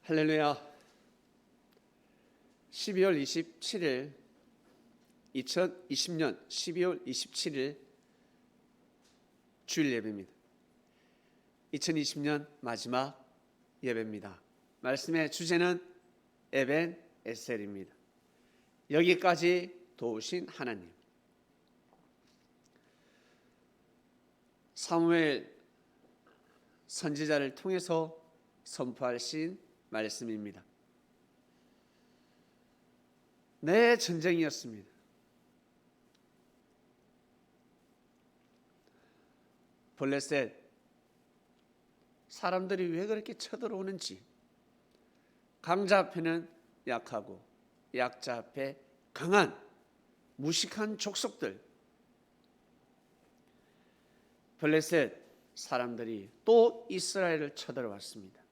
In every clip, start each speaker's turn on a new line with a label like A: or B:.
A: 할렐루야. 12월 27일 2020년 12월 27일 주일 예배입니다. 2020년 마지막 예배입니다. 말씀의 주제는 에벤 에셀입니다. 여기까지 도우신 하나님. 사무엘 선지자를 통해서 선포하신 말씀입니다. 내 전쟁이었습니다. 블레셋 사람들이 왜 그렇게 쳐들어오는지, 강자 앞에는 약하고 약자 앞에 강한 무식한 족속들, 블레셋 사람들이 또 이스라엘을 쳐들어왔습니다.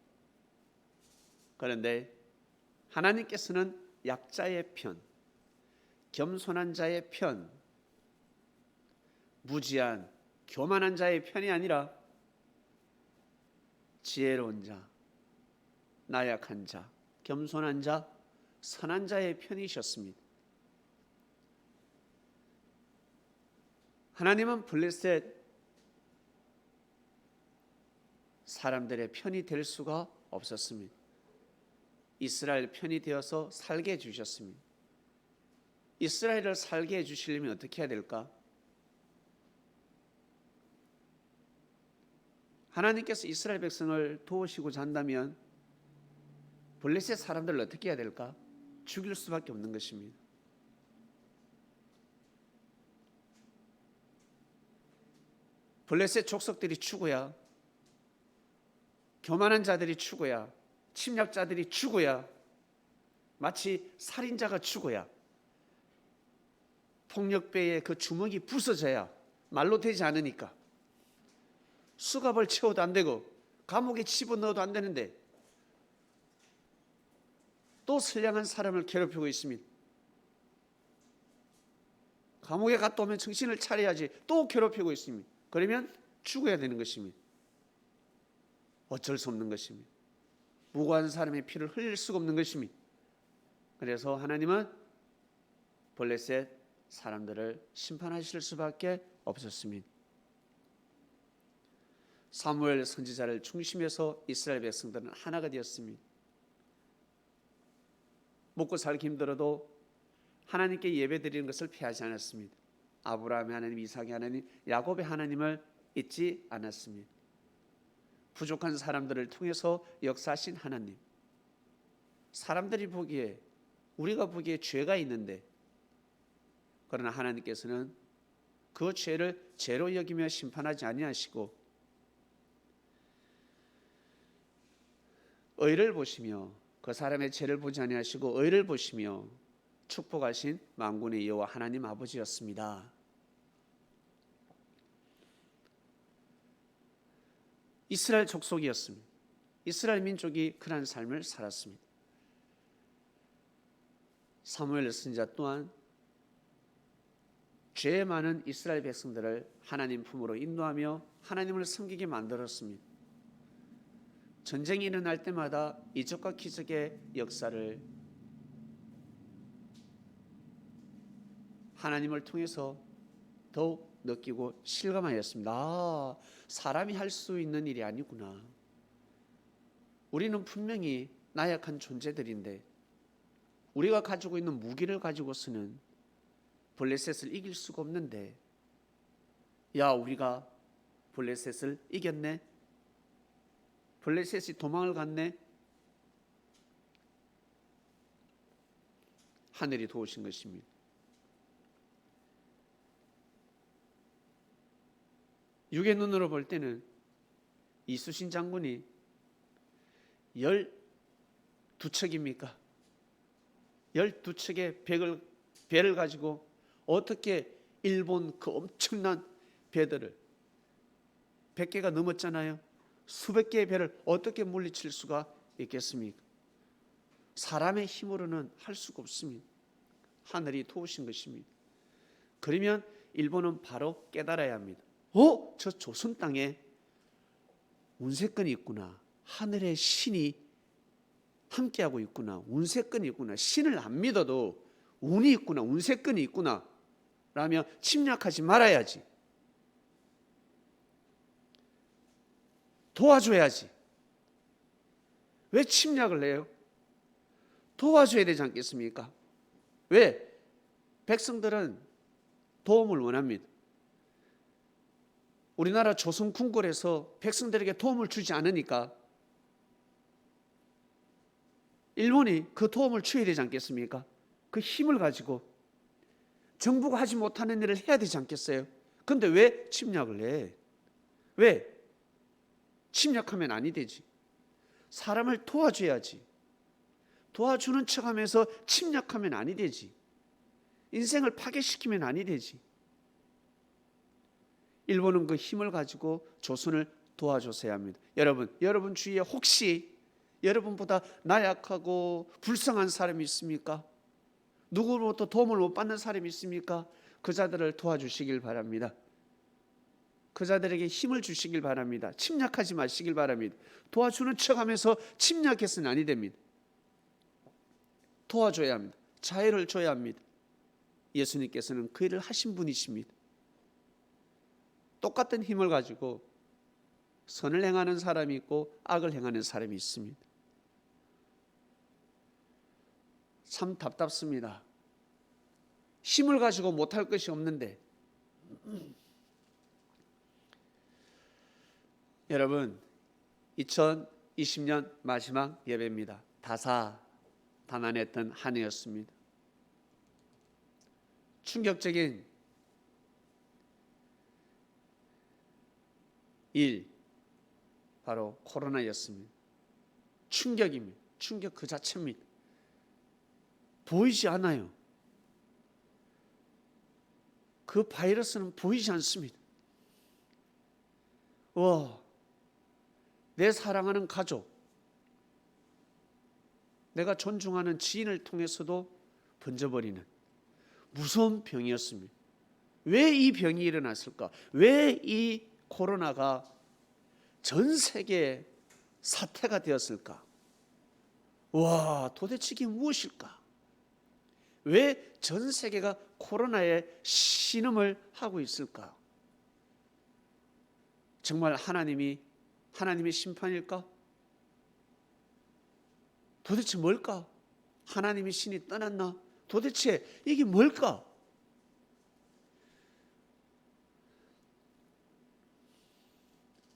A: 그런데 하나님께서는 약자의 편, 겸손한 자의 편, 무지한 교만한 자의 편이 아니라 지혜로운 자, 나약한 자, 겸손한 자, 선한 자의 편이셨습니다. 하나님은 블레셋 사람들의 편이 될 수가 없었습니다. 이스라엘 편이 되어서 살게 해주셨습니다. 이스라엘을 살게 해주시려면 어떻게 해야 될까? 하나님께서 이스라엘 백성을 도우시고자 한다면 블레셋 사람들을 어떻게 해야 될까? 죽일 수밖에 없는 것입니다. 블레셋 족속들이 죽어야, 교만한 자들이 죽어야, 침략자들이 죽어야, 마치 살인자가 죽어야, 폭력배의 그 주먹이 부서져야, 말로 되지 않으니까 수갑을 채워도 안 되고 감옥에 집어넣어도 안 되는데 또 선량한 사람을 괴롭히고 있습니다. 감옥에 갔다 오면 정신을 차려야지 또 괴롭히고 있습니다. 그러면 죽어야 되는 것입니다. 어쩔 수 없는 것입니다. 무고한 사람의 피를 흘릴 수가 없는 것입니다. 그래서 하나님은 블레셋 사람들을 심판하실 수밖에 없었습니다. 사무엘 선지자를 중심해서 이스라엘 백성들은 하나가 되었습니다. 먹고 살기 힘들어도 하나님께 예배드리는 것을 피하지 않았습니다. 아브라함의 하나님, 이삭의 하나님, 야곱의 하나님을 잊지 않았습니다. 부족한 사람들을 통해서 역사하신 하나님. 사람들이 보기에, 우리가 보기에 죄가 있는데, 그러나 하나님께서는 그 죄를 죄로 여기며 심판하지 아니하시고 의를 보시며, 그 사람의 죄를 보지 아니하시고 의를 보시며 축복하신 만군의 여호와 하나님 아버지였습니다. 이스라엘 족속이었습니다. 이스라엘 민족이 그러한 삶을 살았습니다. 사무엘 선지자 또한 죄 많은 이스라엘 백성들을 하나님 품으로 인도하며 하나님을 섬기게 만들었습니다. 전쟁이 일어날 때마다 이적과 기적의 역사를 하나님을 통해서 더욱 느끼고 실감하였습니다. 아, 사람이 할 수 있는 일이 아니구나. 우리는 분명히 나약한 존재들인데 우리가 가지고 있는 무기를 가지고서는 블레셋을 이길 수가 없는데, 야, 우리가 블레셋을 이겼네? 블레셋이 도망을 갔네? 하늘이 도우신 것입니다. 육의 눈으로 볼 때는 이순신 장군이 12척입니까? 12척의 배를 가지고 어떻게 일본 그 엄청난 배들을, 100개가 넘었잖아요. 수백 개의 배를 어떻게 물리칠 수가 있겠습니까? 사람의 힘으로는 할 수가 없습니다. 하늘이 도우신 것입니다. 그러면 일본은 바로 깨달아야 합니다. 저 조선 땅에 운세권이 있구나. 하늘의 신이 함께하고 있구나. 운세권이 있구나. 신을 안 믿어도 운이 있구나. 운세권이 있구나. 라며 침략하지 말아야지. 도와줘야지. 왜 침략을 해요? 도와줘야 되지 않겠습니까? 왜? 백성들은 도움을 원합니다. 우리나라 조선 궁궐에서 백성들에게 도움을 주지 않으니까 일본이 그 도움을 줘야 되지 않겠습니까? 그 힘을 가지고 정부가 하지 못하는 일을 해야 되지 않겠어요? 그런데 왜 침략을 해? 왜? 침략하면 아니 되지. 사람을 도와줘야지. 도와주는 척하면서 침략하면 아니 되지. 인생을 파괴시키면 아니 되지. 일본은 그 힘을 가지고 조선을 도와줬어야 합니다. 여러분 주위에 혹시 여러분보다 나약하고 불쌍한 사람이 있습니까? 누구로부터 도움을 못 받는 사람이 있습니까? 그 자들을 도와주시길 바랍니다. 그 자들에게 힘을 주시길 바랍니다. 침략하지 마시길 바랍니다. 도와주는 척하면서 침략해서는 아니 됩니다. 도와줘야 합니다. 자유를 줘야 합니다. 예수님께서는 그 일을 하신 분이십니다. 똑같은 힘을 가지고 선을 행하는 사람이 있고 악을 행하는 사람이 있습니다. 참 답답습니다. 힘을 가지고 못할 것이 없는데 여러분 2020년 마지막 예배입니다. 다사다난했던 한 해였습니다. 충격적인 일 바로 코로나였습니다. 충격입니다. 충격 그 자체입니다. 보이지 않아요. 그 바이러스는 보이지 않습니다. 내 사랑하는 가족, 내가 존중하는 지인을 통해서도 번져버리는 무서운 병이었습니다. 왜 이 병이 일어났을까? 왜 이 코로나가 전 세계에 사태가 되었을까? 도대체 이게 무엇일까? 왜 전 세계가 코로나에 신음을 하고 있을까? 정말 하나님의 심판일까? 도대체 뭘까? 하나님의 신이 떠났나? 도대체 이게 뭘까?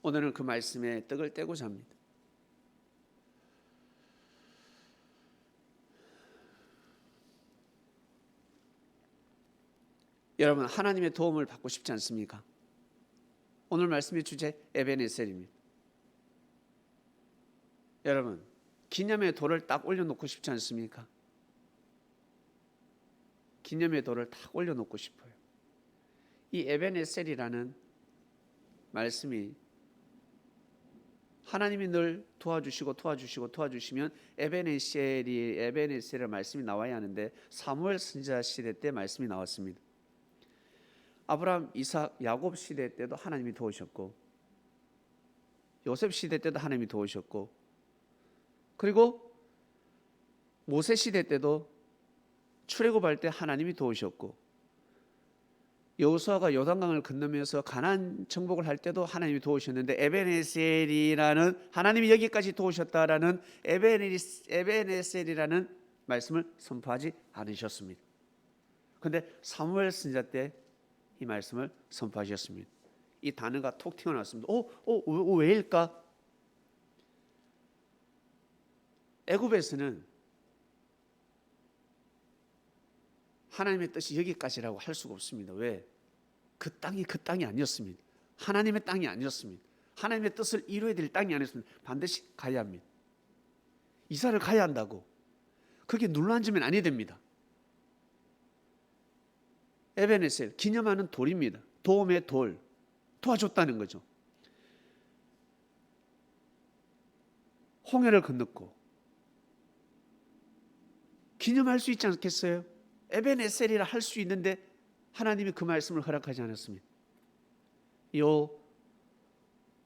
A: 오늘은 그 말씀에 떡을 떼고자 합니다. 여러분, 하나님의 도움을 받고 싶지 않습니까? 오늘 말씀의 주제 에베네셀입니다. 여러분, 기념의 돌을 딱 올려놓고 싶지 않습니까? 기념의 돌을 딱 올려놓고 싶어요. 이 에베네셀이라는 말씀이 하나님이 늘 도와주시면 에베네셀의 말씀이 나와야 하는데 사무엘 선지자 시대 때 말씀이 나왔습니다. 아브라함, 이삭, 야곱 시대 때도 하나님이 도우셨고 요셉 시대 때도 하나님이 도우셨고 그리고 모세 시대 때도 출애굽할 때 하나님이 도우셨고 여호수아가 요단강을 건너면서 가나안 정복을 할 때도 하나님이 도우셨는데 에베네셀이라는 하나님이 여기까지 도우셨다라는 에베네셀이라는 말씀을 선포하지 않으셨습니다. 그런데 사무엘 선지자 때 이 말씀을 선포하셨습니다. 이 단어가 톡 튀어나왔습니다. 왜일까? 애굽에서는 하나님의 뜻이 여기까지라고 할 수가 없습니다. 왜? 그 땅이 아니었습니다. 하나님의 땅이 아니었습니다. 하나님의 뜻을 이루어야 될 땅이 아니었습니다. 반드시 가야 합니다. 이사를 가야 한다고 그게 눌러앉으면 아니 됩니다. 에베네셀, 기념하는 돌입니다. 도움의 돌, 도와줬다는 거죠. 홍해를 건넜고 기념할 수 있지 않겠어요? 에베네셀이라 할 수 있는데 하나님이 그 말씀을 허락하지 않았습니다.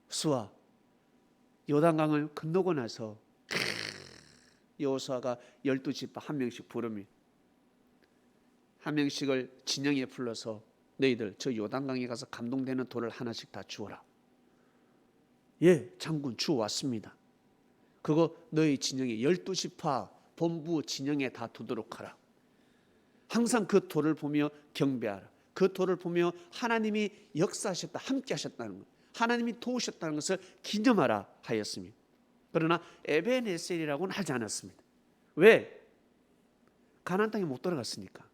A: 여호수아 요단강을 건너고 나서 여호수아가 12지파 한 명씩 부릅니다. 한 명씩을 진영에 불러서 너희들 저 요단강에 가서 감동되는 돌을 하나씩 다 주어라. 예, 장군 주워왔습니다. 그거 너희 진영에 12지파 본부 진영에 다 두도록 하라. 항상 그 돌을 보며 경배하라. 그 돌을 보며 하나님이 역사하셨다, 함께 하셨다는 것, 하나님이 도우셨다는 것을 기념하라 하였습니다. 그러나 에벤에셀이라고는 하지 않았습니다. 왜? 가나안 땅에 못 들어갔으니까.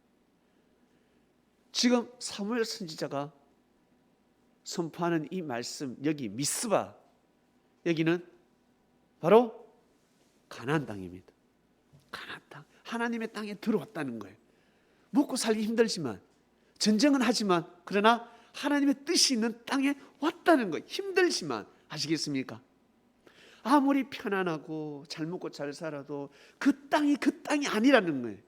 A: 지금 사무엘 선지자가 선포하는 이 말씀, 여기 미스바, 여기는 바로 가나안 땅입니다. 가나안 땅, 하나님의 땅에 들어왔다는 거예요. 먹고 살기 힘들지만, 전쟁은 하지만, 그러나 하나님의 뜻이 있는 땅에 왔다는 거예요. 힘들지만. 아시겠습니까? 아무리 편안하고 잘 먹고 잘 살아도 그 땅이 아니라는 거예요.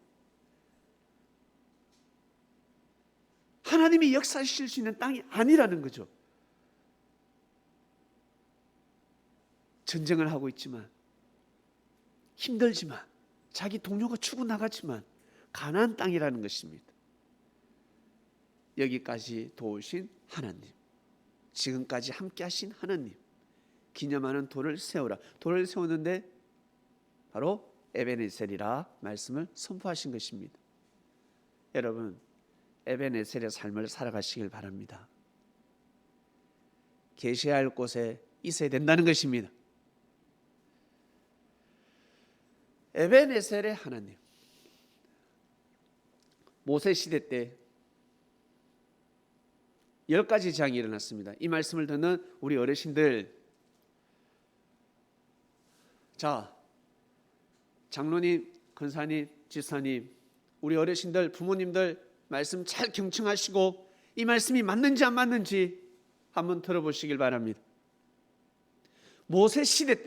A: 하나님이 역사하실 수 있는 땅이 아니라는 거죠. 전쟁을 하고 있지만, 힘들지만, 자기 동료가 죽어나갔지만 가나안 땅이라는 것입니다. 여기까지 도우신 하나님, 지금까지 함께 하신 하나님, 기념하는 돌을 세우라. 돌을 세우는데 바로 에벤에셀이라 말씀을 선포하신 것입니다. 여러분, 에벤에셀의 삶을 살아가시길 바랍니다. 계셔야 할 곳에 있어야 된다는 것입니다. 에벤에셀의 하나님, 모세 시대 때 10가지 재앙이 일어났습니다. 이 말씀을 듣는 우리 어르신들, 자, 장로님, 권사님, 집사님, 우리 어르신들, 부모님들 말씀 잘 경청하시고 이 말씀이 맞는지 안 맞는지 한번 들어보시길 바랍니다. 모세 시대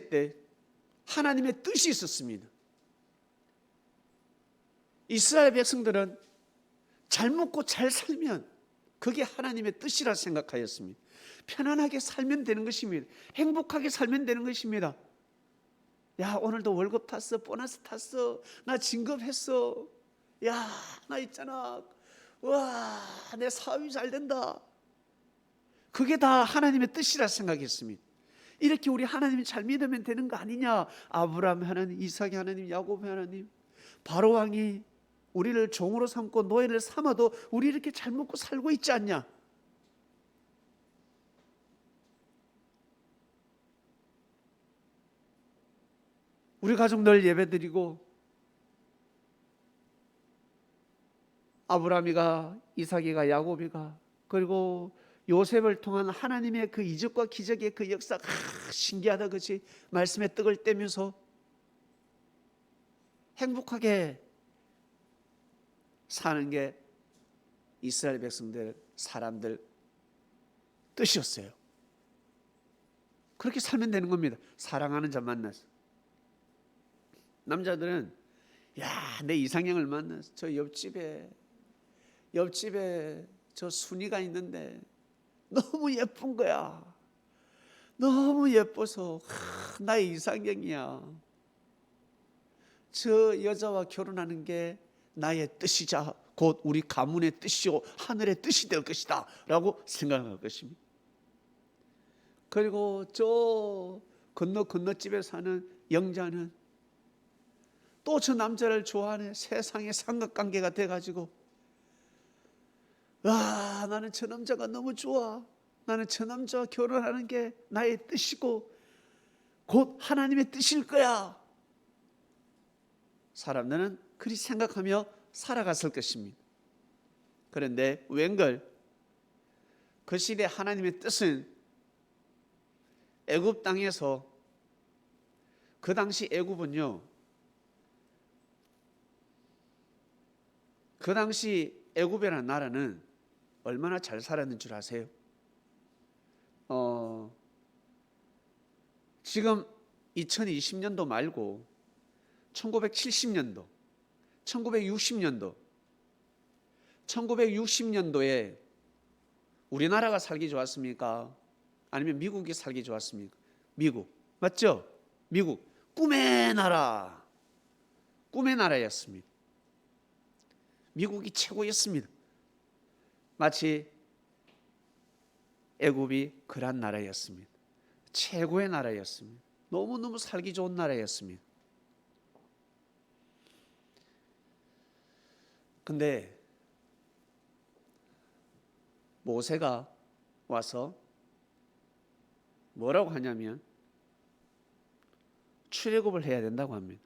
A: 때 하나님의 뜻이 있었습니다. 이스라엘 백성들은 잘 먹고 잘 살면 그게 하나님의 뜻이라 생각하였습니다. 편안하게 살면 되는 것입니다. 행복하게 살면 되는 것입니다. 야, 오늘도 월급 탔어, 보너스 탔어, 나 진급했어, 야, 나 있잖아, 와, 내 사업이 잘 된다. 그게 다 하나님의 뜻이라 생각했습니다. 이렇게 우리 하나님이 잘 믿으면 되는 거 아니냐. 아브라함 하나님, 이삭의 하나님, 야곱 하나님, 바로 왕이 우리를 종으로 삼고 노예를 삼아도 우리 이렇게 잘 먹고 살고 있지 않냐. 우리 가족 늘 예배드리고 아브라함이가, 이삭이가, 야곱이가, 그리고 요셉을 통한 하나님의 그 이적과 기적의 그 역사, 신기하다, 그렇지? 말씀에 떡을 떼면서 행복하게 사는 게 이스라엘 백성들, 사람들 뜻이었어요. 그렇게 살면 되는 겁니다. 사랑하는 자 만나서. 남자들은, 야, 내 이상형을 만나서 저 옆집에 저 순이가 있는데 너무 예쁜 거야. 너무 예뻐서 나의 이상형이야. 저 여자와 결혼하는 게 나의 뜻이자 곧 우리 가문의 뜻이요 하늘의 뜻이 될 것이다 라고 생각할 것입니다. 그리고 저 건너집에 사는 영자는 또 저 남자를 좋아하네. 세상의 삼각관계가 돼가지고, 와, 나는 저 남자가 너무 좋아. 나는 저 남자와 결혼하는 게 나의 뜻이고 곧 하나님의 뜻일 거야. 사람들은 그리 생각하며 살아갔을 것입니다. 그런데 웬걸 그 시대 하나님의 뜻은 애굽 땅에서, 그 당시 애굽은요, 그 당시 애굽이라는 나라는 얼마나 잘 살았는 줄 아세요? 지금 2020년도 말고 1970년도, 1960년도에 우리나라가 살기 좋았습니까? 아니면 미국이 살기 좋았습니까? 미국, 맞죠? 미국 꿈의 나라, 꿈의 나라였습니다. 미국이 최고였습니다. 마치 애굽이 그런 나라였습니다. 최고의 나라였습니다. 너무너무 살기 좋은 나라였습니다. 근데 모세가 와서 뭐라고 하냐면 출애굽을 해야 된다고 합니다.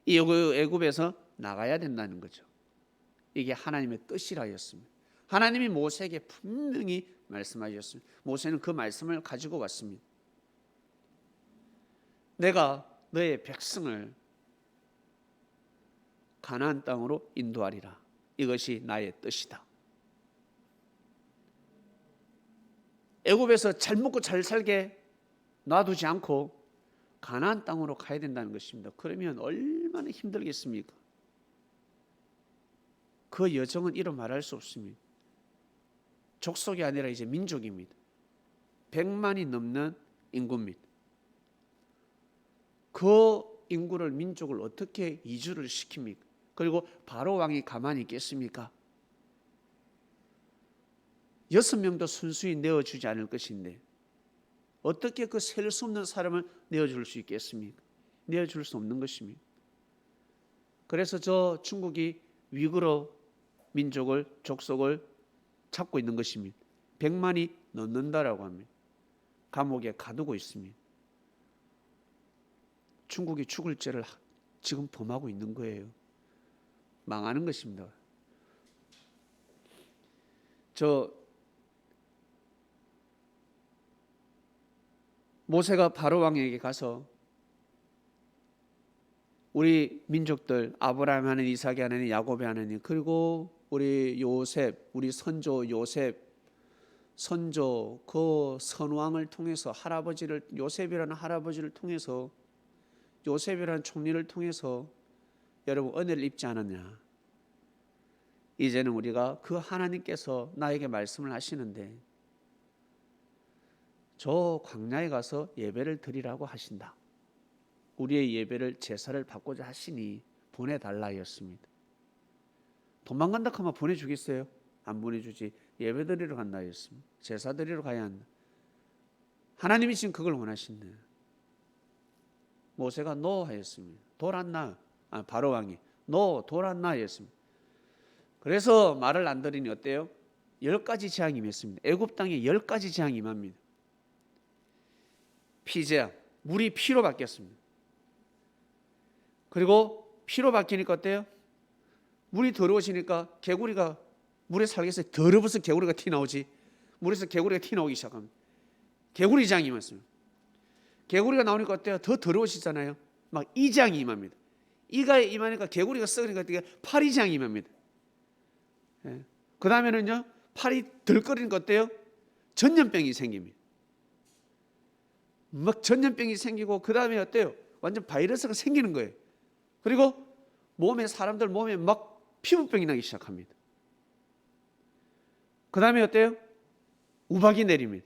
A: 이 애굽에서 나가야 된다는 거죠. 이게 하나님의 뜻이라였습니다. 하나님이 모세에게 분명히 말씀하셨습니다. 모세는 그 말씀을 가지고 왔습니다. 내가 너의 백성을 가나안 땅으로 인도하리라. 이것이 나의 뜻이다. 애굽에서 잘 먹고 잘 살게 놔두지 않고 가나안 땅으로 가야 된다는 것입니다. 그러면 얼마나 힘들겠습니까? 그 여정은 이루 말할 수 없습니다. 족속이 아니라 이제 민족입니다. 100만이 넘는 인구입니다. 그 인구를, 민족을 어떻게 이주를 시킵니까? 그리고 바로 왕이 가만히 있겠습니까? 6명도 순수히 내어주지 않을 것인데 어떻게 그 셀 수 없는 사람을 내어줄 수 있겠습니까? 내어줄 수 없는 것입니다. 그래서 저 중국이 위구르 민족을, 족속을 잡고 있는 것입니다. 100만이 넘는다라고 합니다. 감옥에 가두고 있습니다. 중국이 죽을 죄를 지금 범하고 있는 거예요. 망하는 것입니다. 모세가 바로 왕에게 가서 우리 민족들, 아브라함 하나님, 이삭의 하나님, 야곱의 하나님, 그리고 우리 요셉, 우리 선조 요셉, 선조 그 선왕을 통해서 할아버지를, 요셉이라는 할아버지를 통해서, 요셉이라는 총리를 통해서 여러분 은혜를 입지 않았냐? 이제는 우리가 그 하나님께서 나에게 말씀을 하시는데 저 광야에 가서 예배를 드리라고 하신다. 우리의 예배를, 제사를 받고자 하시니 보내달라 했습니다. 도망간다 하면 보내주겠어요? 안 보내주지. 예배 드리러 간다 했습니다. 제사 드리러 가야 한다. 하나님이 지금 그걸 원하신다. 모세가 노 하였습니다. 돌았나? 바로 왕이 노 돌았나 했습니다. 그래서 말을 안 들으니 어때요? 10가지 재앙이 임했습니다. 애굽 땅에 10가지 재앙이 임합니다. 피재앙, 물이 피로 바뀌었습니다. 그리고 피로 바뀌니까 어때요? 물이 더러워지니까 개구리가 물에 살겠어요? 더러워서 개구리가 튀어나오지. 물에서 개구리가 튀어나오기 시작합니다. 개구리 재앙이 임했습니다. 개구리가 나오니까 어때요? 더 더러워지잖아요. 막 이재앙이 임합니다. 이가 임하니까 개구리가 썩으니까 파리 재앙이 임합니다. 그 다음에는요, 팔이 덜거리니까 어때요? 전염병이 생깁니다. 막 전염병이 생기고, 그 다음에 어때요? 완전 바이러스가 생기는 거예요. 그리고 사람들 몸에 막 피부병이 나기 시작합니다. 그 다음에 어때요? 우박이 내립니다.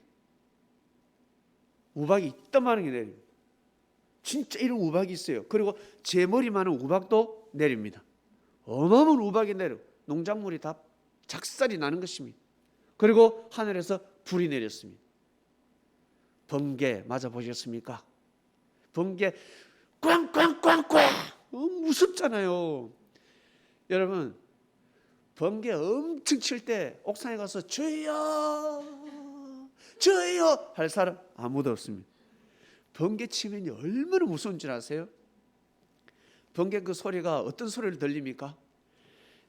A: 우박이 이따만한 게 내립니다. 진짜 이런 우박이 있어요. 그리고 제 머리만한 우박도 내립니다. 어마어마한 우박이 내려 농작물이 다 작살이 나는 것입니다. 그리고 하늘에서 불이 내렸습니다. 번개 맞아보셨습니까? 번개 꽝꽝꽝꽝 무섭잖아요. 여러분, 번개 엄청 칠 때 옥상에 가서 주여 주여 할 사람 아무도 없습니다. 번개 치면 얼마나 무서운 줄 아세요? 번개 그 소리가 어떤 소리를 들립니까?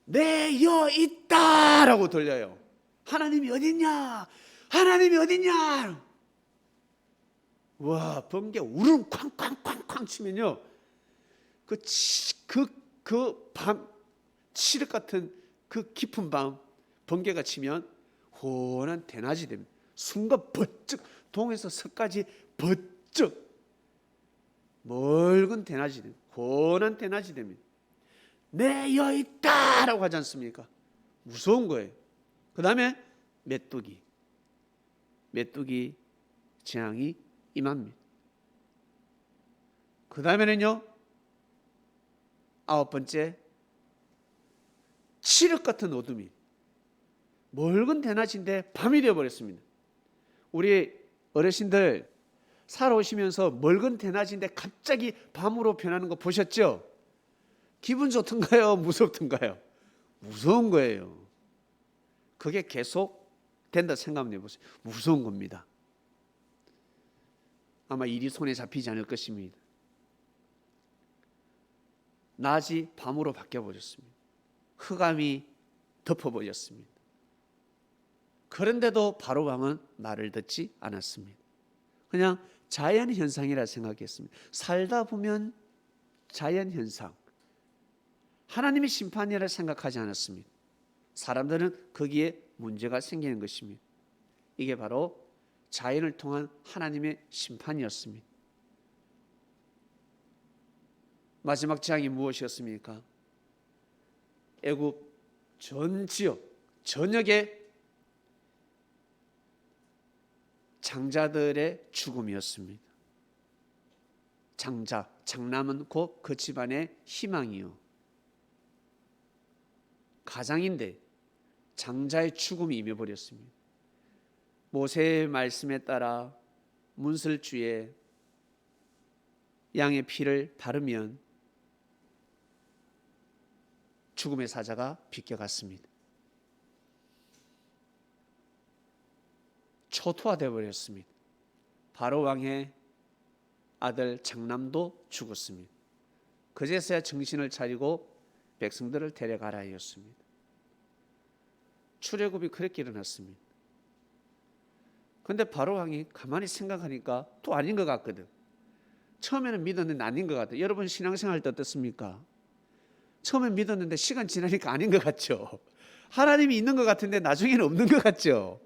A: 내여 있다라고 들려요. 하나님이 어딨냐? 하나님이 어딨냐? 와, 번개 우르르 쾅쾅쾅쾅 치면요, 그 밤 칠흑 같은 그 깊은 밤 번개가 치면 혼한 대낮이 됩니다. 순간 번쩍 동에서 서까지 번쩍 멀건 대낮이 됩니다. 혼한 대낮이 됩니다. 내여 있다라고 하지 않습니까? 무서운 거예요. 그 다음에 메뚜기 재앙이 임합니다. 그 다음에는요, 9번째, 칠흑 같은 어둠이, 멀건 대낮인데 밤이 되어버렸습니다. 우리 어르신들 살아오시면서 멀건 대낮인데 갑자기 밤으로 변하는 거 보셨죠? 기분 좋던가요? 무섭던가요? 무서운 거예요. 그게 계속 된다 생각해 보세요. 무서운 겁니다. 아마 일이 손에 잡히지 않을 것입니다. 낮이 밤으로 바뀌어버렸습니다. 흑암이 덮어버렸습니다. 그런데도 바로왕은 말을 듣지 않았습니다. 그냥 자연현상이라 생각했습니다. 살다 보면 자연현상, 하나님의 심판이라 생각하지 않았습니다. 사람들은 거기에 문제가 생기는 것입니다. 이게 바로 자연을 통한 하나님의 심판이었습니다. 마지막 재앙이 무엇이었습니까? 애굽 전 지역 전역에 장자들의 죽음이었습니다. 장남은 곧 그 집안의 희망이요, 가장인데 장자의 죽음이 임해버렸습니다. 모세의 말씀에 따라 문설주에 양의 피를 바르면 죽음의 사자가 비껴갔습니다. 초토화되어 버렸습니다. 바로 왕의 아들 장남도 죽었습니다. 그제서야 정신을 차리고 백성들을 데려가라 하였습니다. 출애굽이 그렇게 일어났습니다. 그런데 바로 왕이 가만히 생각하니까 또 아닌 것 같거든. 처음에는 믿었는데 아닌 것 같아요. 여러분 신앙생활 때 어떻습니까? 처음엔 믿었는데 시간 지나니까 아닌 것 같죠. 하나님이 있는 것 같은데 나중에는 없는 것 같죠.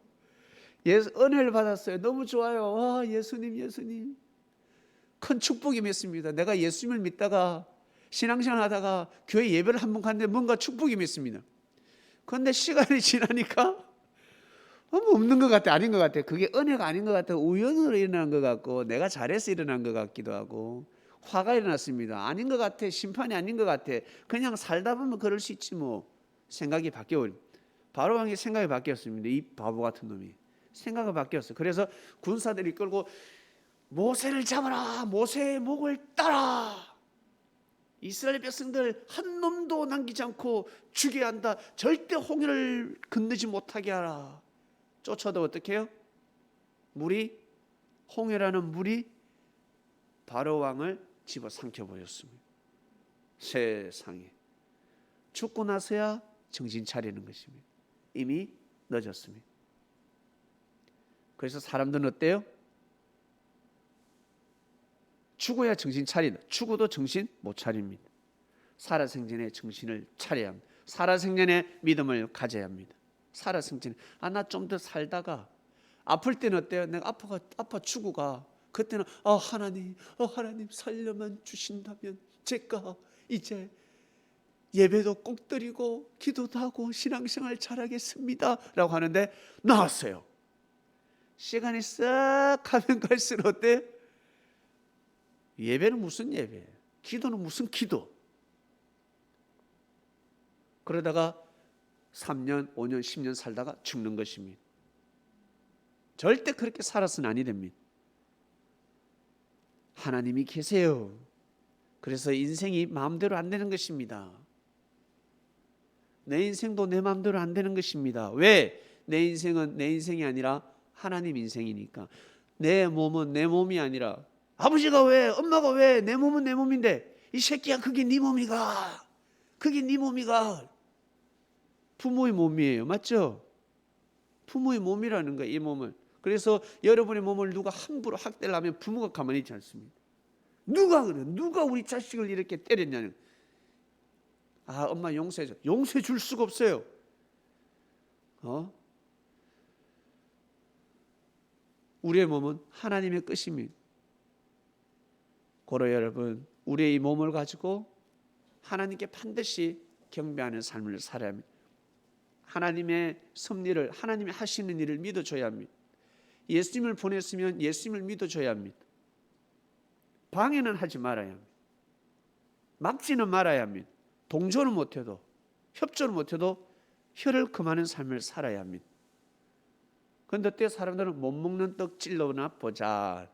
A: 은혜를 받았어요. 너무 좋아요. 와, 예수님 큰 축복이 맺습니다. 내가 예수님을 믿다가 신앙생활 하다가 교회 예배를 한 번 갔는데 뭔가 축복이 맺습니다. 그런데 시간이 지나니까 없는 것 같아. 아닌 것 같아. 그게 은혜가 아닌 것 같아. 우연으로 일어난 것 같고 내가 잘해서 일어난 것 같기도 하고 화가 일어났습니다. 아닌 것 같아. 심판이 아닌 것 같아. 그냥 살다 보면 그럴 수 있지 뭐. 생각이 바뀌어버린. 바로 왕의 생각이 바뀌었습니다. 이 바보 같은 놈이 생각이 바뀌었어요. 그래서 군사들이 끌고 모세를 잡아라. 모세의 목을 따라. 이스라엘 백성들 한 놈도 남기지 않고 죽여야 한다. 절대 홍해를 건너지 못하게 하라. 쫓아도 어떻게 해요? 홍해라는 물이 바로 왕을 집어삼켜 버렸습니다. 세상에. 죽고 나서야 정신 차리는 것입니다. 이미 늦었습니다. 그래서 사람들은 어때요? 죽어야 정신 차린다. 죽어도 정신 못 차립니다. 살아생전에 정신을 차려야 합니다. 살아생전에 믿음을 가져야 합니다. 살아생전에 나 좀 더 살다가 아플 때는 어때요? 내가 아파 죽어가. 그때는 하나님 살려만 주신다면 제가 이제 예배도 꼭 드리고 기도도 하고 신앙생활 잘하겠습니다 라고 하는데 나왔어요. 시간이 싹 가면 갈수록 어때? 예배는 무슨 예배, 기도는 무슨 기도. 그러다가 3년, 5년, 10년 살다가 죽는 것입니다. 절대 그렇게 살아서는 아니 됩니다. 하나님이 계세요. 그래서 인생이 마음대로 안 되는 것입니다. 내 인생도 내 마음대로 안 되는 것입니다. 왜? 내 인생은 내 인생이 아니라 하나님 인생이니까. 내 몸은 내 몸이 아니라 아버지가 왜, 엄마가 왜, 내 몸은 내 몸인데 이 새끼야 그게 네 몸이가, 그게 네 몸이가. 부모의 몸이에요. 맞죠? 부모의 몸이라는 거예요. 이 몸을. 그래서 여러분의 몸을 누가 함부로 학대를 하면 부모가 가만히 있지 않습니다. 누가 그래? 누가 우리 자식을 이렇게 때렸냐는. 엄마 용서해줘. 용서해 줄 수가 없어요. 우리의 몸은 하나님의 것입니다. 고로 여러분, 우리의 이 몸을 가지고 하나님께 반드시 경배하는 삶을 살아야 합니다. 하나님의 섭리를, 하나님이 하시는 일을 믿어줘야 합니다. 예수님을 보냈으면 예수님을 믿어줘야 합니다. 방해는 하지 말아야 합니다. 막지는 말아야 합니다. 동조는 못해도, 협조는 못해도 혀를 금하는 삶을 살아야 합니다. 그런데 때 사람들은 못 먹는 떡 찔러나 보자.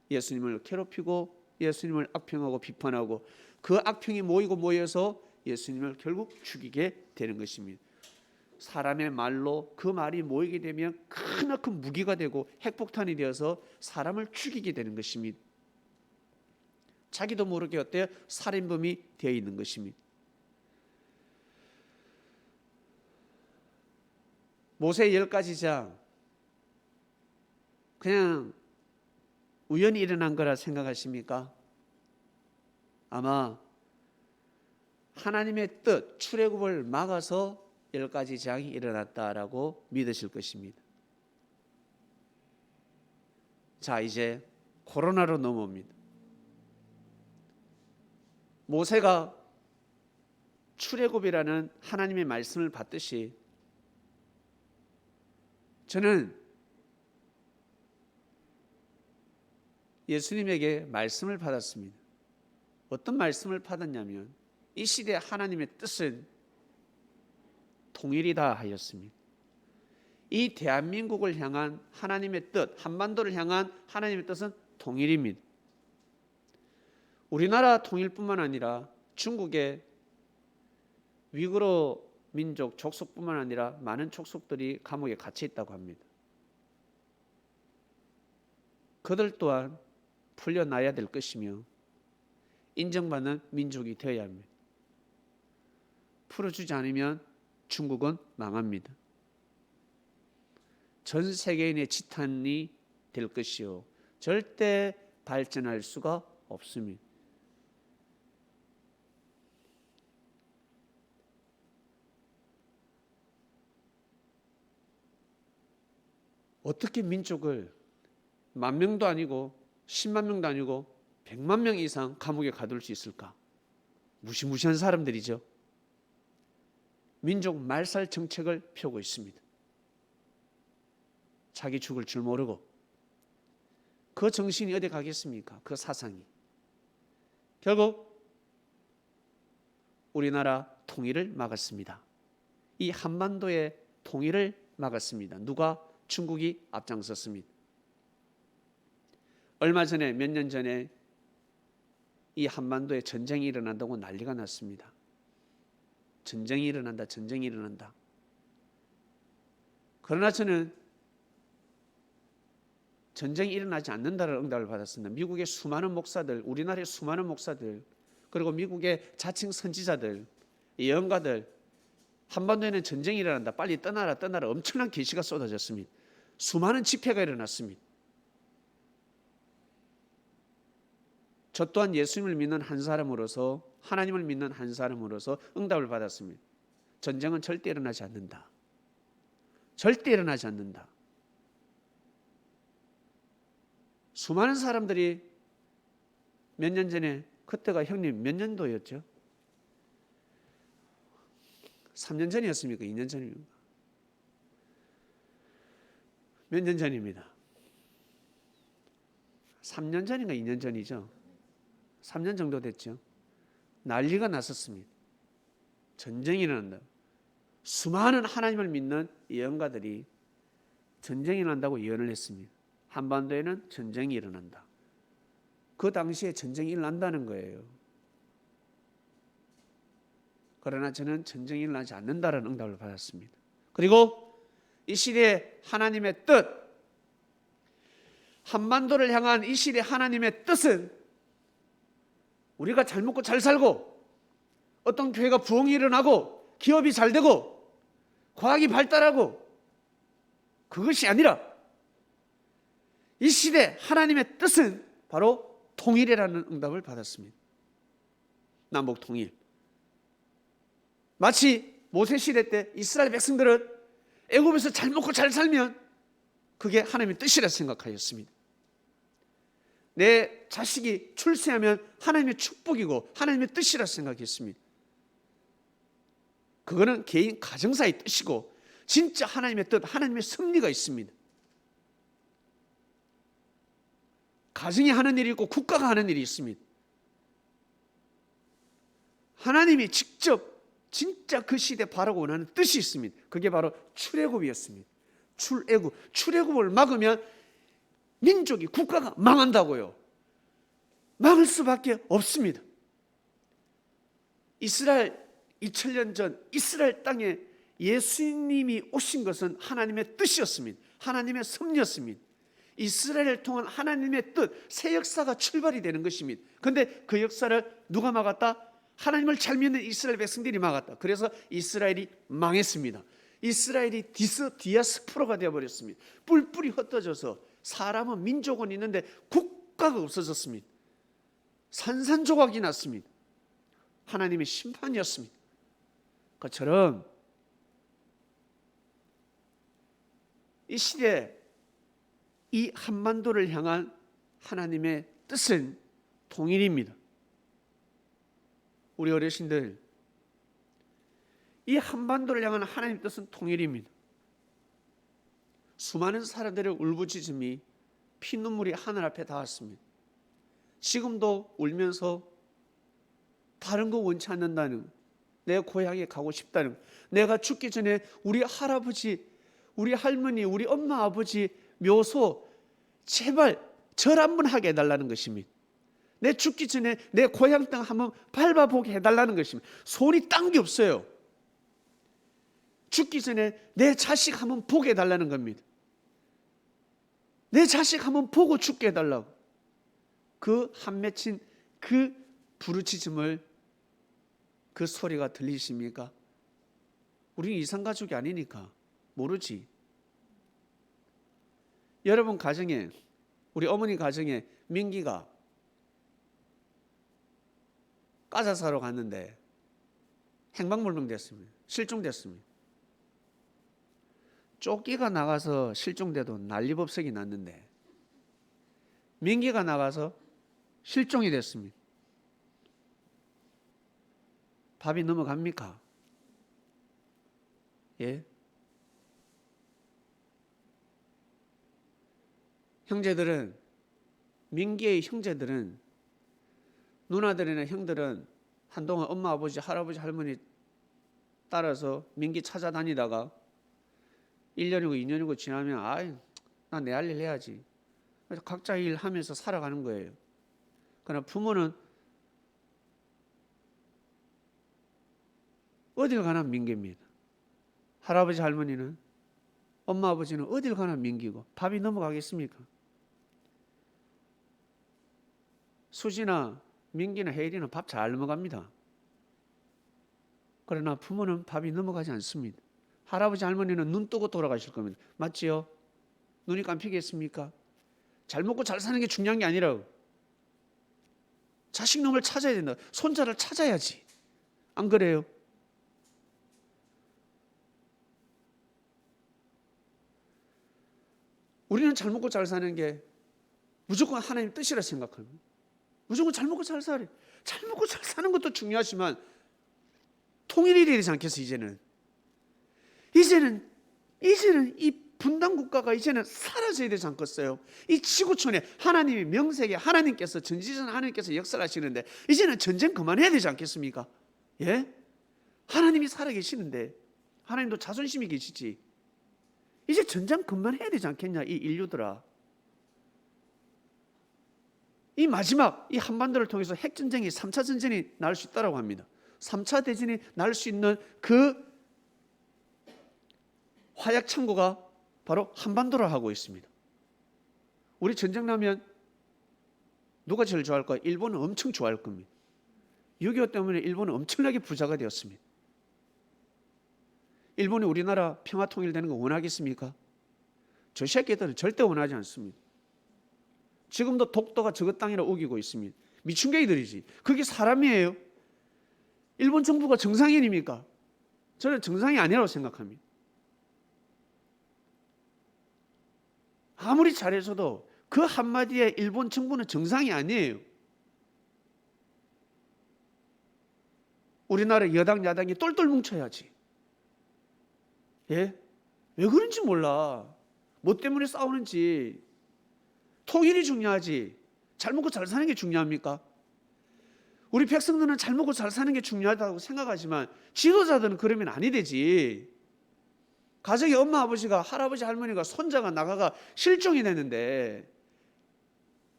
A: 예수님을 괴롭히고 예수님을 악평하고 비판하고 그 악평이 모여서 예수님을 결국 죽이게 되는 것입니다. 사람의 말로 그 말이 모이게 되면 크나큰 무기가 되고 핵폭탄이 되어서 사람을 죽이게 되는 것입니다. 자기도 모르게 어때요? 살인범이 되어 있는 것입니다. 모세 10가지 장 그냥 우연히 일어난 거라 생각하십니까? 아마 하나님의 뜻, 출애굽을 막아서 10가지 장이 일어났다라고 믿으실 것입니다. 자, 이제 코로나로 넘어옵니다. 모세가 출애굽이라는 하나님의 말씀을 받듯이 저는 예수님에게 말씀을 받았습니다. 어떤 말씀을 받았냐면 이 시대 하나님의 뜻은 통일이다 하였습니다. 이 대한민국을 향한 하나님의 뜻, 한반도를 향한 하나님의 뜻은 통일입니다. 우리나라 통일뿐만 아니라 중국의 위구르 민족 족속뿐만 아니라 많은 족속들이 감옥에 갇혀 있다고 합니다. 그들 또한 풀려나야 될 것이며 인정받는 민족이 되어야 합니다. 풀어주지 않으면 중국은 망합니다. 전 세계인의 지탄이 될 것이요 절대 발전할 수가 없습니다. 어떻게 민족을 10,000명도 아니고 10만 명도 아니고 100만 명 이상 감옥에 가둘 수 있을까? 무시무시한 사람들이죠. 민족 말살 정책을 펴고 있습니다. 자기 죽을 줄 모르고 그 정신이 어디 가겠습니까? 그 사상이. 결국 우리나라 통일을 막았습니다. 이 한반도의 통일을 막았습니다. 누가? 중국이 앞장섰습니다. 얼마 전에 몇 년 전에 이 한반도에 전쟁이 일어난다고 난리가 났습니다. 전쟁이 일어난다. 전쟁이 일어난다. 그러나 저는 전쟁이 일어나지 않는다는 응답을 받았습니다. 미국의 수많은 목사들, 우리나라의 수많은 목사들, 그리고 미국의 자칭 선지자들, 예언가들, 한반도에는 전쟁이 일어난다. 빨리 떠나라 떠나라 엄청난 계시가 쏟아졌습니다. 수많은 집회가 일어났습니다. 저 또한 예수님을 믿는 한 사람으로서 하나님을 믿는 한 사람으로서 응답을 받았습니다. 전쟁은 절대 일어나지 않는다. 절대 일어나지 않는다. 수많은 사람들이 몇 년 전에 그때가 형님 몇 년도였죠? 3년 전이었습니까? 2년 전입니까? 몇 년 전입니다. 3년 전인가 2년 전이죠. 3년 정도 됐죠. 난리가 났었습니다. 전쟁이 일어난다. 수많은 하나님을 믿는 예언가들이 전쟁이 일어난다고 예언을 했습니다. 한반도에는 전쟁이 일어난다. 그 당시에 전쟁이 일어난다는 거예요. 그러나 저는 전쟁이 일어나지 않는다는 응답을 받았습니다. 그리고 이 시대의 하나님의 뜻, 한반도를 향한 이 시대의 하나님의 뜻은 우리가 잘 먹고 잘 살고 어떤 교회가 부흥이 일어나고 기업이 잘 되고 과학이 발달하고 그것이 아니라 이 시대 하나님의 뜻은 바로 통일이라는 응답을 받았습니다. 남북 통일. 마치 모세 시대 때 이스라엘 백성들은 애굽에서 잘 먹고 잘 살면 그게 하나님의 뜻이라 생각하였습니다. 내 자식이 출세하면 하나님의 축복이고 하나님의 뜻이라 생각했습니다. 그거는 개인 가정사의 뜻이고 진짜 하나님의 뜻, 하나님의 섭리가 있습니다. 가정이 하는 일이 있고 국가가 하는 일이 있습니다. 하나님이 직접 진짜 그 시대에 바라고 원하는 뜻이 있습니다. 그게 바로 출애굽이었습니다. 출애굽을 막으면 민족이, 국가가 망한다고요. 막을 수밖에 없습니다. 이스라엘 2000년 전 이스라엘 땅에 예수님이 오신 것은 하나님의 뜻이었습니다. 하나님의 섭리였습니다. 이스라엘을 통한 하나님의 뜻, 새 역사가 출발이 되는 것입니다. 그런데 그 역사를 누가 막았다? 하나님을 잘 믿는 이스라엘 백성들이 막았다. 그래서 이스라엘이 망했습니다. 이스라엘이 디아스포라가 되어버렸습니다. 뿔뿔이 흩어져서 사람은, 민족은 있는데 국가가 없어졌습니다. 산산조각이 났습니다. 하나님의 심판이었습니다. 그처럼 이 시대에 이 한반도를 향한 하나님의 뜻은 통일입니다. 우리 어르신들, 이 한반도를 향한 하나님의 뜻은 통일입니다. 수많은 사람들의 울부짖음이 피눈물이 하늘 앞에 닿았습니다. 지금도 울면서 다른 거 원치 않는다는, 내 고향에 가고 싶다는, 내가 죽기 전에 우리 할아버지, 우리 할머니, 우리 엄마 아버지 묘소 제발 절 한번 하게 해달라는 것입니다. 내 죽기 전에 내 고향 땅 한번 밟아보게 해달라는 것입니다. 손이 딴 게 없어요. 죽기 전에 내 자식 한번 보게 해달라는 겁니다. 내 자식 한번 보고 죽게 해달라고. 그 한 맺힌 그 부르짖음을, 그 소리가 들리십니까? 우리는 이산가족이 아니니까 모르지. 여러분 가정에, 우리 어머니 가정에 민기가 과자 사러 갔는데 행방불명 됐습니다. 실종됐습니다. 쫓기가 나가서 실종돼도 난리법석이 났는데 민기가 나가서 실종이 됐습니다. 밥이 넘어갑니까? 예? 형제들은, 민기의 형제들은, 누나들이나 형들은 한동안 엄마, 아버지, 할아버지, 할머니 따라서 민기 찾아다니다가 1년이고 2년이고 지나면 아이, 나 내 할 일 해야지. 그래서 각자 일하면서 살아가는 거예요. 그러나 부모는 어딜 가나 민기입니다. 할아버지, 할머니는, 엄마, 아버지는 어딜 가나 민기고 밥이 넘어가겠습니까? 수지나 민기나 혜일이는 밥 잘 넘어갑니다. 그러나 부모는 밥이 넘어가지 않습니다. 할아버지, 할머니는 눈 뜨고 돌아가실 겁니다. 맞지요? 눈이 깜피겠습니까? 잘 먹고 잘 사는 게 중요한 게 아니라고. 자식 놈을 찾아야 된다. 손자를 찾아야지. 안 그래요? 우리는 잘 먹고 잘 사는 게 무조건 하나님 뜻이라 생각합니다. 무조건 잘 먹고 잘 살아요. 잘 먹고 잘 사는 것도 중요하지만 통일이 되지 않겠어. 이제는 이 분단 국가가 이제는 사라져야 되지 않겠어요? 이 지구촌에 하나님이 명색에 하나님께서, 전지전 하나님께서 역사를 하시는데 이제는 전쟁 그만해야 되지 않겠습니까? 예? 하나님이 살아계시는데, 하나님도 자존심이 계시지. 이제 전쟁 그만해야 되지 않겠냐, 이 인류들아. 이 마지막, 이 한반도를 통해서 핵전쟁이, 3차 전쟁이 날 수 있다고 합니다. 3차 대전이 날 수 있는 그 화약 창고가 바로 한반도를 하고 있습니다. 우리 전쟁 나면 누가 제일 좋아할까요? 일본은 엄청 좋아할 겁니다. 6.25 때문에 일본은 엄청나게 부자가 되었습니다. 일본이 우리나라 평화 통일되는 거 원하겠습니까? 저 새끼들은 절대 원하지 않습니다. 지금도 독도가 저것 땅이라 우기고 있습니다. 미충개이들이지. 그게 사람이에요? 일본 정부가 정상인입니까? 저는 정상이 아니라고 생각합니다. 아무리 잘해서도 그 한마디에 일본 정부는 정상이 아니에요. 우리나라 여당 야당이 똘똘 뭉쳐야지. 예? 왜 그런지 몰라. 뭐 때문에 싸우는지. 통일이 중요하지. 잘 먹고 잘 사는 게 중요합니까? 우리 백성들은 잘 먹고 잘 사는 게 중요하다고 생각하지만 지도자들은 그러면 아니 되지. 가정에 엄마 아버지가 할아버지 할머니가 손자가 나가가 실종이 되는데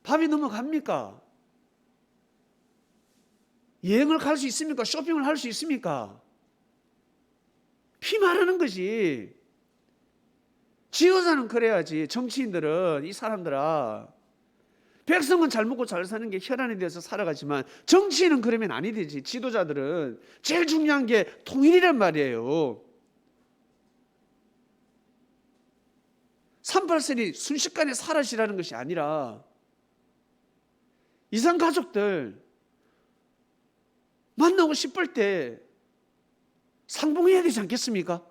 A: 밥이 넘어갑니까? 여행을 갈 수 있습니까? 쇼핑을 할 수 있습니까? 피 마르는 거지. 지도자는 그래야지. 정치인들은, 이 사람들아, 백성은 잘 먹고 잘 사는 게 혈안이 돼서 살아가지만 정치인은 그러면 아니 되지. 지도자들은 제일 중요한 게 통일이란 말이에요. 38선이 순식간에 사라지라는 것이 아니라 이산 가족들 만나고 싶을 때 상봉해야 되지 않겠습니까?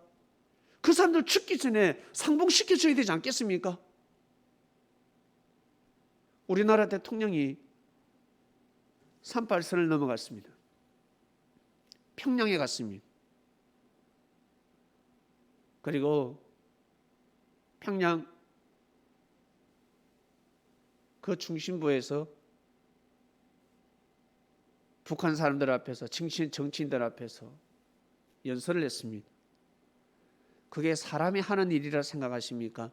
A: 그 사람들 죽기 전에 상봉시켜줘야 되지 않겠습니까? 우리나라 대통령이 38선을 넘어갔습니다. 평양에 갔습니다. 그리고 평양 그 중심부에서 북한 사람들 앞에서 정치인들 앞에서 연설을 했습니다. 그게 사람이 하는 일이라 생각하십니까?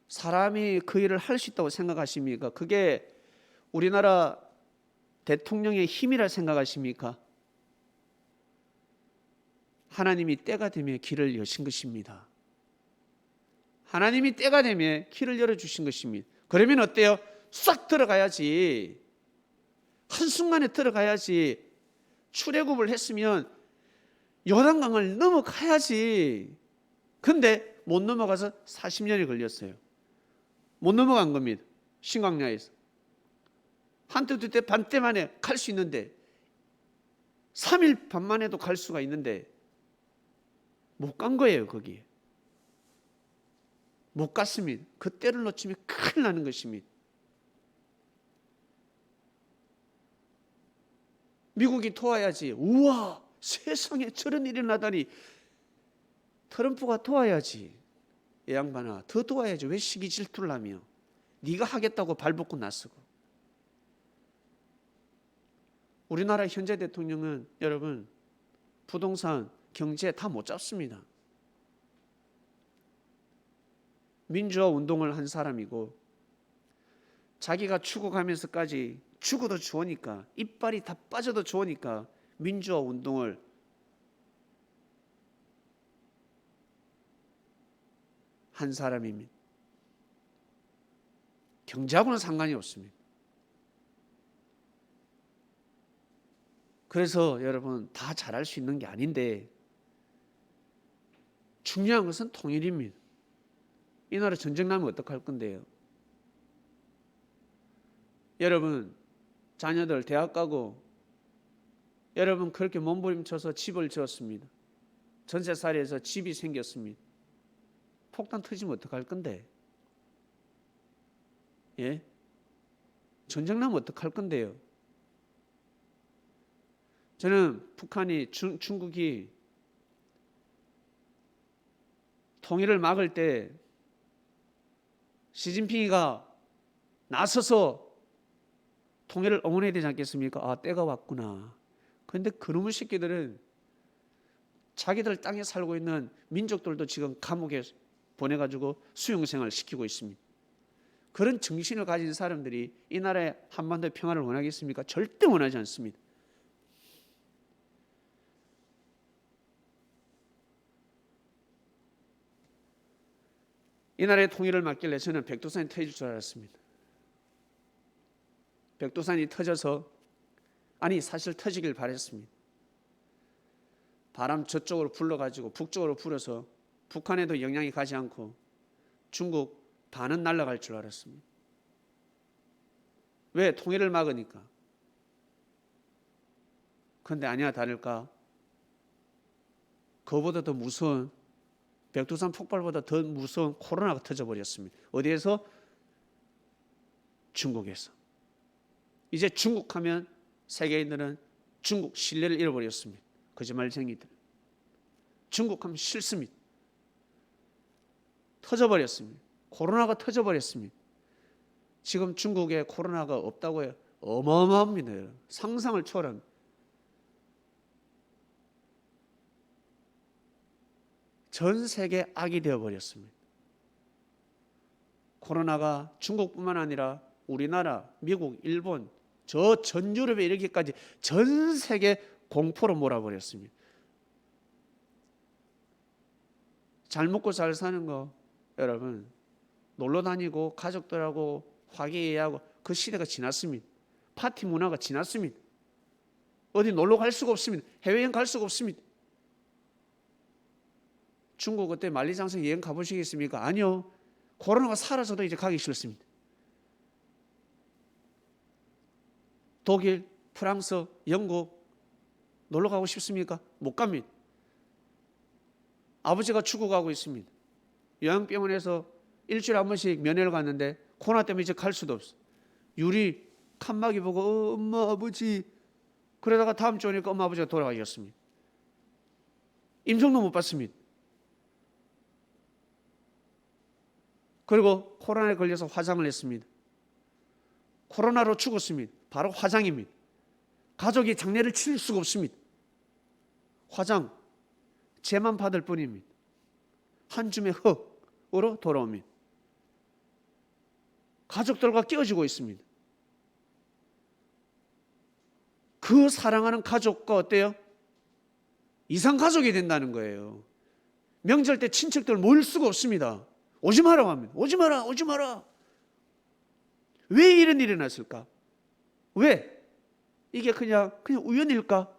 A: 사람이 그 일을 할 수 있다고 생각하십니까? 그게 우리나라 대통령의 힘이라 생각하십니까? 하나님이 때가 되면 길을 여신 것입니다. 하나님이 때가 되면 길을 열어주신 것입니다. 그러면 어때요? 싹 들어가야지. 한순간에 들어가야지. 출애굽을 했으면 요단강을 넘어가야지. 근데 못 넘어가서 40년이 걸렸어요. 못 넘어간 겁니다. 신광야에서. 한때 두때 반때 만에 갈 수 있는데 3일 반 만에도 갈 수가 있는데 못 간 거예요. 거기에 못 갔습니다. 그 때를 놓치면 큰일 나는 것입니다. 미국이 도와야지. 우와, 세상에 저런 일이 나다니. 트럼프가 도와야지. 이 양반아, 더 도와야지. 왜 시기 질투를 하며 네가 하겠다고 발벗고 나서고. 우리나라 현재 대통령은 여러분 부동산, 경제 다 못 잡습니다. 민주화 운동을 한 사람이고 자기가 죽어가면서까지 죽어도 좋으니까, 이빨이 다 빠져도 좋으니까 민주화 운동을 한 사람입니다. 경제하고는 상관이 없습니다. 그래서 여러분 다 잘할 수 있는 게 아닌데 중요한 것은 통일입니다. 이 나라 전쟁 나면 어떡할 건데요? 여러분 자녀들 대학 가고 여러분 그렇게 몸부림쳐서 집을 지었습니다. 전세살이해서 집이 생겼습니다. 폭탄 터지면 어떡할 건데? 예? 전쟁 나면 어떡할 건데요? 저는 북한이 중국이 통일을 막을 때 시진핑이가 나서서 통일을 응원해야 되지 않겠습니까? 아, 때가 왔구나. 그런데 그놈의 새끼들은 자기들 땅에 살고 있는 민족들도 지금 감옥에 보내가지고 수용생활을 시키고 있습니다. 그런 정신을 가진 사람들이 이 나라의 한반도 평화를 원하겠습니까? 절대 원하지 않습니다. 이 나라의 통일을 막길래 저는 백두산이 터질 줄 알았습니다. 백두산이 터져서, 아니 사실 터지길 바랬습니다. 바람 저쪽으로 불러가지고 북쪽으로 불어서 북한에도 영향이 가지 않고 중국 반은 날아갈 줄 알았습니다. 왜? 통일을 막으니까. 그런데 아니야 다를까? 그보다 더 무서운, 백두산 폭발보다 더 무서운 코로나가 터져버렸습니다. 어디에서? 중국에서. 이제 중국 하면 세계인들은 중국 신뢰를 잃어버렸습니다. 거짓말쟁이들. 중국 하면 싫습니다. 터져버렸습니다. 코로나가 터져버렸습니다. 지금 중국에 코로나가 없다고 해요. 어마어마합니다. 상상을 초월합니다. 전 세계 악이 되어버렸습니다. 코로나가 중국뿐만 아니라 우리나라, 미국, 일본, 저 전 유럽에 이르기까지 전 세계 공포로 몰아버렸습니다. 잘 먹고 잘 사는 거 여러분 놀러 다니고 가족들하고 화기애애하고 그 시대가 지났습니다. 파티 문화가 지났습니다. 어디 놀러 갈 수가 없습니다. 해외여행 갈 수가 없습니다. 중국 그때 만리장성 여행 가보시겠습니까? 아니요. 코로나가 사라져도 이제 가기 싫습니다. 독일, 프랑스, 영국 놀러 가고 싶습니까? 못 갑니다. 아버지가 죽어가고 있습니다. 요양병원에서 일주일에 한 번씩 면회를 갔는데 코로나 때문에 이제 갈 수도 없어. 유리 칸막이 보고 엄마 아버지 그러다가 다음 주 오니까 엄마 아버지가 돌아가셨습니다. 임종도 못 받습니다. 그리고 코로나에 걸려서 화장을 했습니다. 코로나로 죽었습니다. 바로 화장입니다. 가족이 장례를 치를 수가 없습니다. 화장 죄만 받을 뿐입니다. 한 줌의 흙으로 돌아옵니다. 가족들과 끼어지고 있습니다. 그 사랑하는 가족과 어때요? 이상 가족이 된다는 거예요. 명절 때 친척들 모일 수가 없습니다. 오지 마라고 합니다. 오지 마라, 오지 마라. 왜 이런 일이 났을까? 왜? 이게 그냥 우연일까?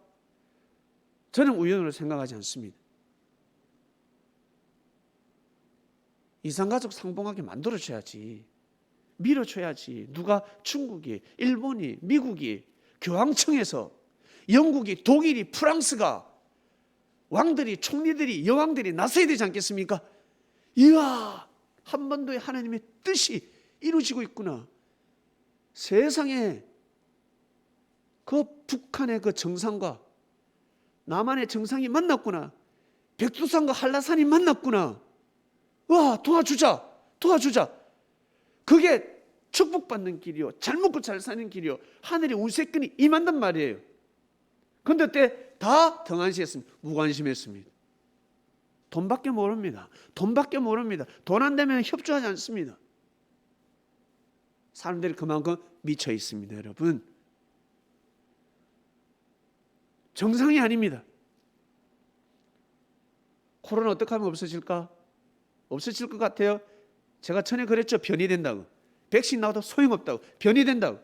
A: 저는 우연으로 생각하지 않습니다. 이상가족 상봉하게 만들어줘야지. 밀어줘야지. 누가 중국이, 일본이, 미국이, 교황청에서 영국이, 독일이, 프랑스가 왕들이, 총리들이, 여왕들이 나서야 되지 않겠습니까? 이야, 한반도에 하나님의 뜻이 이루어지고 있구나. 세상에 그 북한의 그 정상과 남한의 정상이 만났구나. 백두산과 한라산이 만났구나. 와, 도와주자, 도와주자. 그게 축복받는 길이요, 잘 먹고 잘 사는 길이요, 하늘의 운세권이 임한단 말이에요. 그런데 그때 다 등한시했습니다. 무관심했습니다. 돈밖에 모릅니다. 돈밖에 모릅니다. 돈 안 되면 협조하지 않습니다. 사람들이 그만큼 미쳐 있습니다. 여러분, 정상이 아닙니다. 코로나 어떻게 하면 없어질까? 없어질 것 같아요. 제가 전에 그랬죠. 변이 된다고. 백신 나와도 소용없다고. 변이 된다고.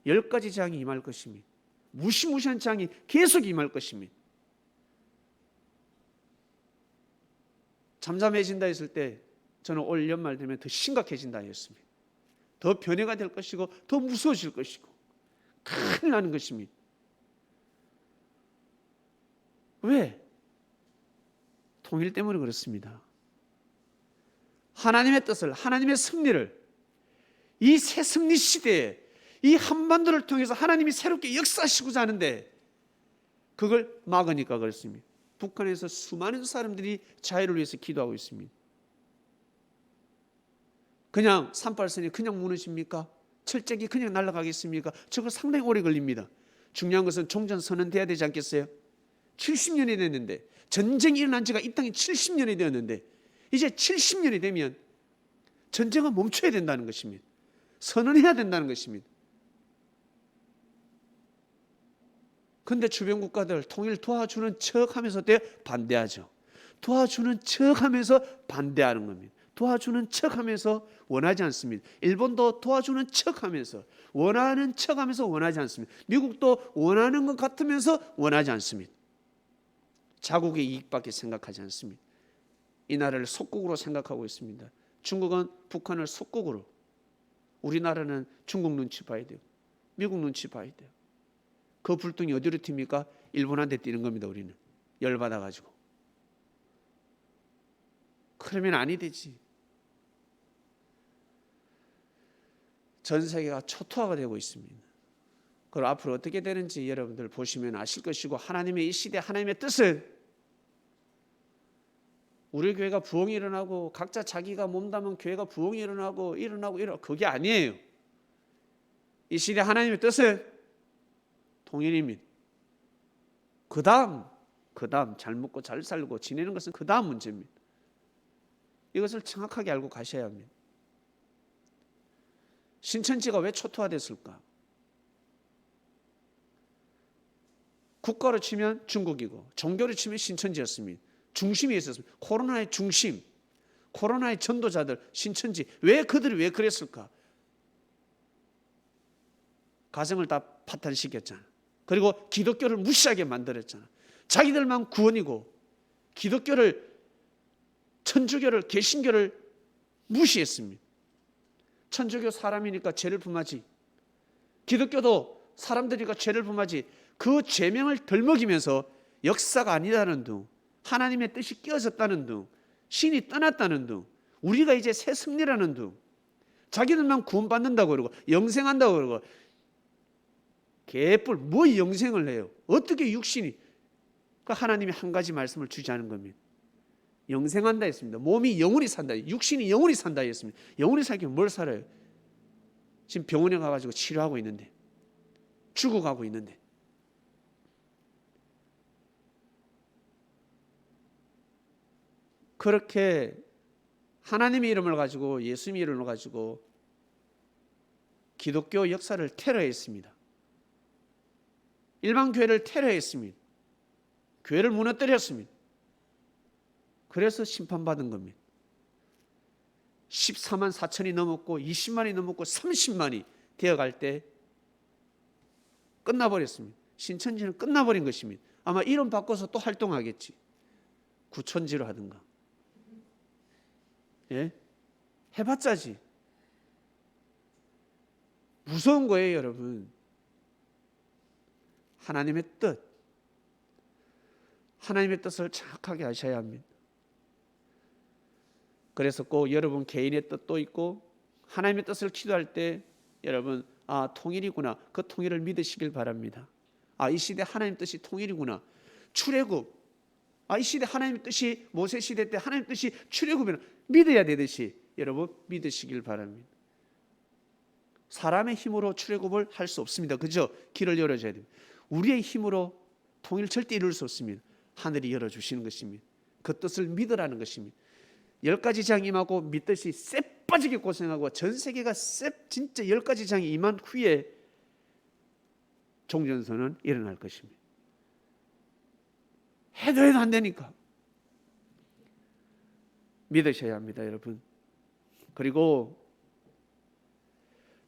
A: 10가지 재앙이 임할 것입니다. 무시무시한 재앙이 계속 임할 것입니다. 잠잠해진다 했을 때 저는 올 연말 되면 더 심각해진다 했습니다. 더 변해가 될 것이고 더 무서워질 것이고 큰일 나는 것입니다. 왜? 통일 때문에 그렇습니다. 하나님의 뜻을, 하나님의 승리를 이 새 승리 시대에 이 한반도를 통해서 하나님이 새롭게 역사하시고자 하는데 그걸 막으니까 그렇습니다. 북한에서 수많은 사람들이 자유를 위해서 기도하고 있습니다. 그냥 38선이 그냥 무너집니까? 철책이 그냥 날아가겠습니까? 저거 상당히 오래 걸립니다. 중요한 것은 종전선언돼야 되지 않겠어요? 70년이 됐는데, 전쟁이 일어난 지가 이 땅에 70년이 되었는데 이제 70년이 되면 전쟁은 멈춰야 된다는 것입니다. 선언해야 된다는 것입니다. 그런데 주변 국가들 통일 도와주는 척하면서 반대하죠. 도와주는 척하면서 반대하는 겁니다. 도와주는 척하면서 원하지 않습니다. 일본도 도와주는 척하면서 원하는 척하면서 원하지 않습니다. 미국도 원하는 것 같으면서 원하지 않습니다. 자국의 이익밖에 생각하지 않습니다. 이 나라를 속국으로 생각하고 있습니다. 중국은 북한을 속국으로, 우리나라는 중국 눈치 봐야 돼요. 미국 눈치 봐야 돼요. 그 불똥이 어디로 튑니까? 일본한테 뛰는 겁니다. 우리는 열받아가지고. 그러면 아니 되지. 전 세계가 초토화가 되고 있습니다. 그리고 앞으로 어떻게 되는지 여러분들 보시면 아실 것이고, 하나님의 이 시대 하나님의 뜻을 우리 교회가 부흥이 일어나고 각자 자기가 몸담은 교회가 부흥이 일어나고 그게 아니에요. 이 시대 하나님의 뜻은 통일입니다. 그 다음 잘 먹고 잘 살고 지내는 것은 그 다음 문제입니다. 이것을 정확하게 알고 가셔야 합니다. 신천지가 왜 초토화됐을까? 국가로 치면 중국이고 종교로 치면 신천지였습니다. 중심이 있었습니다. 코로나의 중심, 코로나의 전도자들, 신천지. 그들이 왜 그랬을까? 가정을 다 파탄시켰잖아. 그리고 기독교를 무시하게 만들었잖아. 자기들만 구원이고 기독교를, 천주교를, 개신교를 무시했습니다. 천주교 사람이니까 죄를 품하지, 기독교도 사람들이니까 죄를 품하지, 그 죄명을 덜 먹이면서 역사가 아니다는 둥, 하나님의 뜻이 끼어졌다는 둥, 신이 떠났다는 둥, 우리가 이제 새 승리라는 둥, 자기들만 구원받는다고 그러고 영생한다고 그러고, 개뿔 뭐 영생을 해요? 어떻게 육신이? 그 하나님이 한 가지 말씀을 주지 않은 겁니다. 영생한다 했습니다. 몸이 영원히 산다, 육신이 영원히 산다 했습니다. 영원히 살기면 뭘 살아요? 지금 병원에 가가지고 치료하고 있는데, 죽어가고 있는데, 그렇게 하나님의 이름을 가지고, 예수님의 이름을 가지고 기독교 역사를 테러했습니다. 일반 교회를 테러했습니다. 교회를 무너뜨렸습니다. 그래서 심판받은 겁니다. 14만 4천이 넘었고 20만이 넘었고 30만이 되어갈 때 끝나버렸습니다. 신천지는 끝나버린 것입니다. 아마 이름 바꿔서 또 활동하겠지. 구천지로 하든가. 예? 해봤자지. 무서운 거예요, 여러분. 하나님의 뜻, 하나님의 뜻을 정확하게 아셔야 합니다. 그래서 꼭 여러분 개인의 뜻도 있고, 하나님의 뜻을 기도할 때 여러분, 통일이구나, 그 통일을 믿으시길 바랍니다. 이 시대 하나님 뜻이 통일이구나. 출애굽, 이 시대 하나님의 뜻이, 모세 시대 때 하나님의 뜻이 출애굽이나 믿어야 되듯이 여러분 믿으시길 바랍니다. 사람의 힘으로 출애굽을 할 수 없습니다. 그죠? 길을 열어줘야 됩니다. 우리의 힘으로 통일 절대 이룰 수 없습니다. 하늘이 열어주시는 것입니다. 그 뜻을 믿으라는 것입니다. 10가지 장이 임하고 믿듯이 쎄 빠지게 고생하고, 전 세계가 진짜 10가지 장이 임한 후에 종전선언은 일어날 것입니다. 해도 안 되니까 믿으셔야 합니다, 여러분. 그리고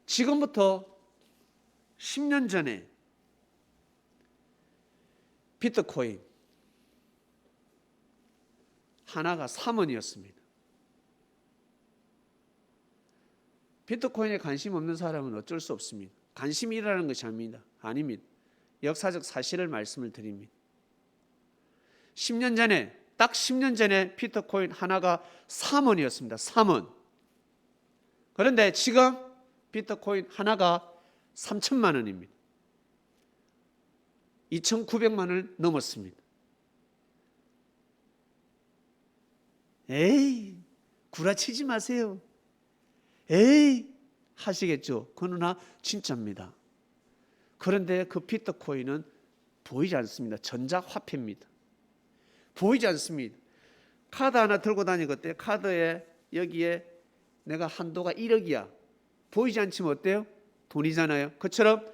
A: 지금부터 10년 전에 비트코인 하나가 3원이었습니다. 비트코인에 관심 없는 사람은 어쩔 수 없습니다. 관심이라는 것이 아닙니다. 역사적 사실을 말씀을 드립니다. 10년 전에, 딱 10년 전에 비트코인 하나가 3원이었습니다. 3원. 그런데 지금 비트코인 하나가 3천만 원입니다. 2,900만 원을 넘었습니다. 에이, 구라치지 마세요. 에이, 하시겠죠. 그러나 진짜입니다. 그런데 그 비트코인은 보이지 않습니다. 전자화폐입니다. 보이지 않습니다. 카드 하나 들고 다니고 어때요? 카드에 여기에 내가 한도가 1억이야. 보이지 않지만 어때요? 돈이잖아요. 그처럼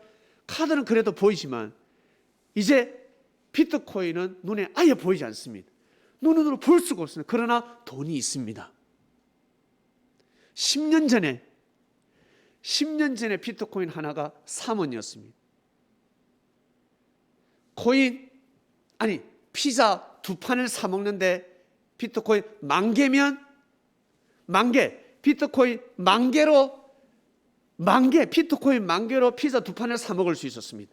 A: 카드는 그래도 보이지만 이제 비트코인은 눈에 아예 보이지 않습니다. 눈으로 볼 수가 없습니다. 그러나 돈이 있습니다. 10년 전에 비트코인 하나가 3원이었습니다. 피자 2판을 사 먹는데 비트코인 10,000개면 비트코인 10,000개, 비트코인 10,000개로 피자 2판을 사 먹을 수 있었습니다.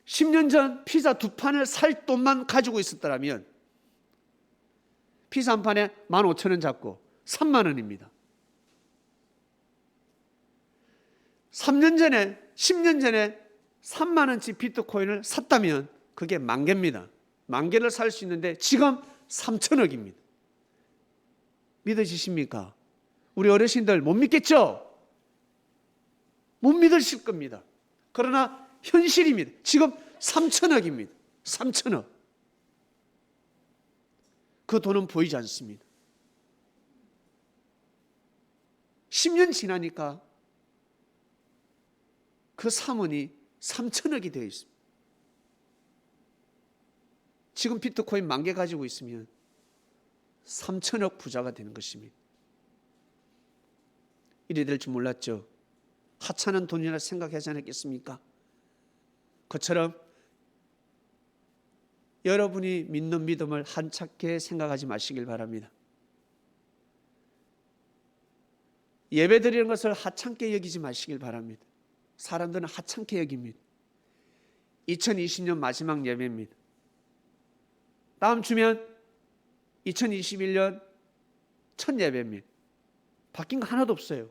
A: 10년 전 피자 2판을 살 돈만 가지고 있었더라면 피자 한 판에 15,000원 잡고 3만 원입니다. 10년 전에 3만 원치 비트코인을 샀다면 그게 10,000개입니다. 만 개를 살 수 있는데 지금 3천억입니다. 믿어지십니까? 우리 어르신들 못 믿겠죠? 못 믿으실 겁니다. 그러나 현실입니다. 지금 3천억입니다. 3천억. 그 돈은 보이지 않습니다. 10년 지나니까 그 사원이 3천억이 되어 있습니다. 지금 비트코인 10,000개 가지고 있으면 3천억 부자가 되는 것입니다. 이래 될 줄 몰랐죠. 하찮은 돈이라 생각하지 않았겠습니까? 그처럼 여러분이 믿는 믿음을 한착게 생각하지 마시길 바랍니다. 예배 드리는 것을 하찮게 여기지 마시길 바랍니다. 사람들은 하찮게 여깁니다. 2020년 마지막 예배입니다. 다음 주면 2021년 첫 예배입니다. 바뀐 거 하나도 없어요.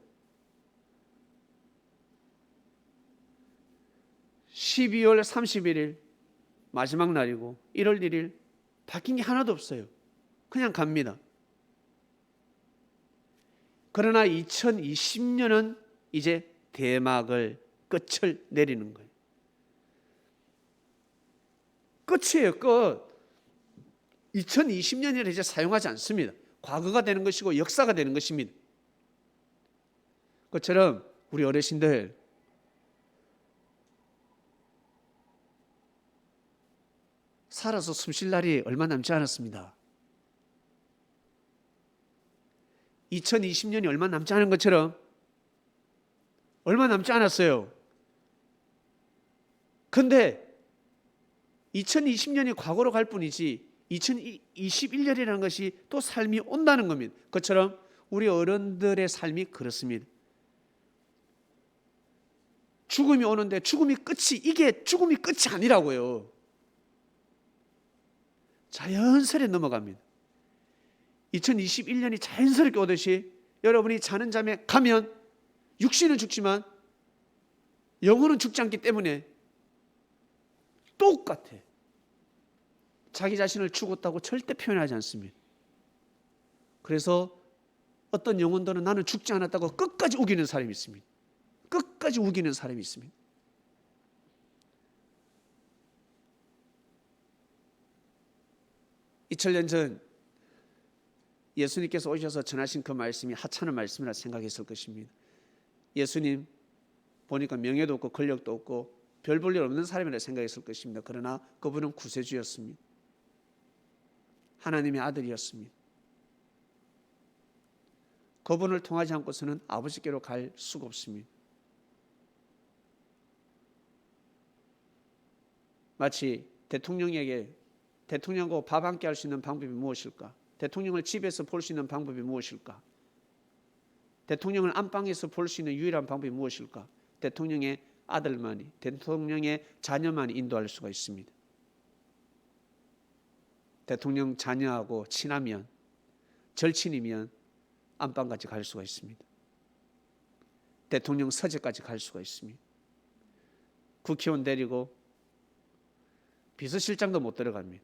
A: 12월 31일 마지막 날이고 1월 1일 바뀐 게 하나도 없어요. 그냥 갑니다. 그러나 2020년은 이제 대막을 끝을 내리는 거예요. 끝이에요. 끝. 2020년이라 이제 사용하지 않습니다. 과거가 되는 것이고 역사가 되는 것입니다. 그처럼 우리 어르신들 살아서 숨 쉴 날이 얼마 남지 않았습니다. 2020년이 얼마 남지 않은 것처럼 얼마 남지 않았어요. 그런데 2020년이 과거로 갈 뿐이지 2021년이라는 것이 또 삶이 온다는 겁니다. 그처럼 우리 어른들의 삶이 그렇습니다. 죽음이 오는데 이게 죽음이 끝이 아니라고요. 자연스레 넘어갑니다. 2021년이 자연스럽게 오듯이 여러분이 자는 잠에 가면 육신은 죽지만 영혼은 죽지 않기 때문에 똑같아. 자기 자신을 죽었다고 절대 표현하지 않습니다. 그래서 어떤 영혼들은 나는 죽지 않았다고 끝까지 우기는 사람이 있습니다. 끝까지 우기는 사람이 있습니다. (2000년) 전 예수님께서 오셔서 전하신 그 말씀이 하찮은 말씀이라 생각했을 것입니다. 예수님 보니까 명예도 없고 권력도 없고 별 볼 일 없는 사람이라 생각했을 것입니다. 그러나 그분은 구세주였습니다. 하나님의 아들이었습니다. 그분을 통하지 않고서는 아버지께로 갈 수가 없습니다. 마치 대통령과 밥 함께 할 수 있는 방법이 무엇일까? 대통령을 집에서 볼 수 있는 방법이 무엇일까? 대통령을 안방에서 볼 수 있는 유일한 방법이 무엇일까? 대통령의 아들만이, 대통령의 자녀만이 인도할 수가 있습니다. 대통령 자녀하고 친하면, 절친이면 안방까지 갈 수가 있습니다. 대통령 서재까지 갈 수가 있습니다. 국회의원 데리고 비서실장도 못 들어갑니다.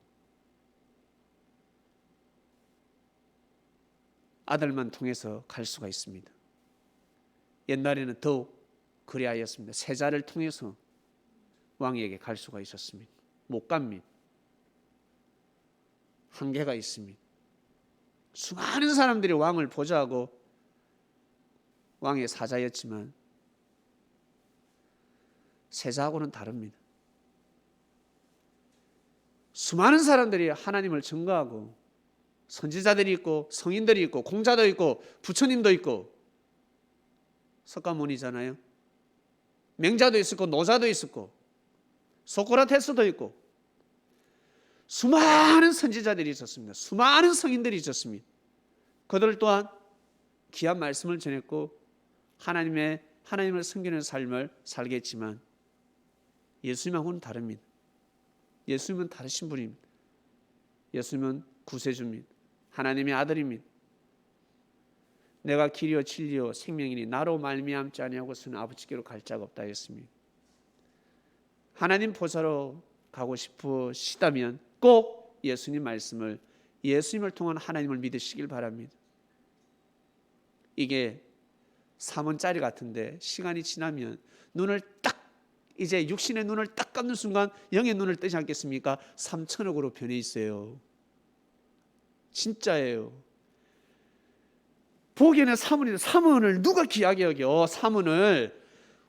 A: 아들만 통해서 갈 수가 있습니다. 옛날에는 더욱 그리하였습니다. 세자를 통해서 왕에게 갈 수가 있었습니다. 못 갑니다. 한계가 있습니다. 수많은 사람들이 왕을 보좌하고 왕의 사자였지만 세자하고는 다릅니다. 수많은 사람들이 하나님을 증거하고 선지자들이 있고 성인들이 있고 공자도 있고 부처님도 있고 석가모니잖아요. 맹자도 있었고 노자도 있었고 소크라테스도 있고 수많은 선지자들이 있었습니다. 수많은 성인들이 있었습니다. 그들 또한 귀한 말씀을 전했고 하나님을 섬기는 삶을 살겠지만 예수님하고는 다릅니다. 예수님은 다르신 분입니다. 예수님은 구세주입니다. 하나님의 아들입니다. 내가 길이요 진리요 생명이니 나로 말미암지 아니하고서는 아버지께로 갈 자가 없다 했습니다. 하나님 보좌로 가고 싶으시다면 꼭 예수님 말씀을, 예수님을 통한 하나님을 믿으시길 바랍니다. 이게 3원짜리 같은데 시간이 지나면 눈을 딱, 이제 육신의 눈을 딱 감는 순간 영의 눈을 뜨지 않겠습니까? 3천억으로 변해 있어요. 진짜예요. 보기에는 3원인데 3원을 누가 귀하게 여겨? 3원을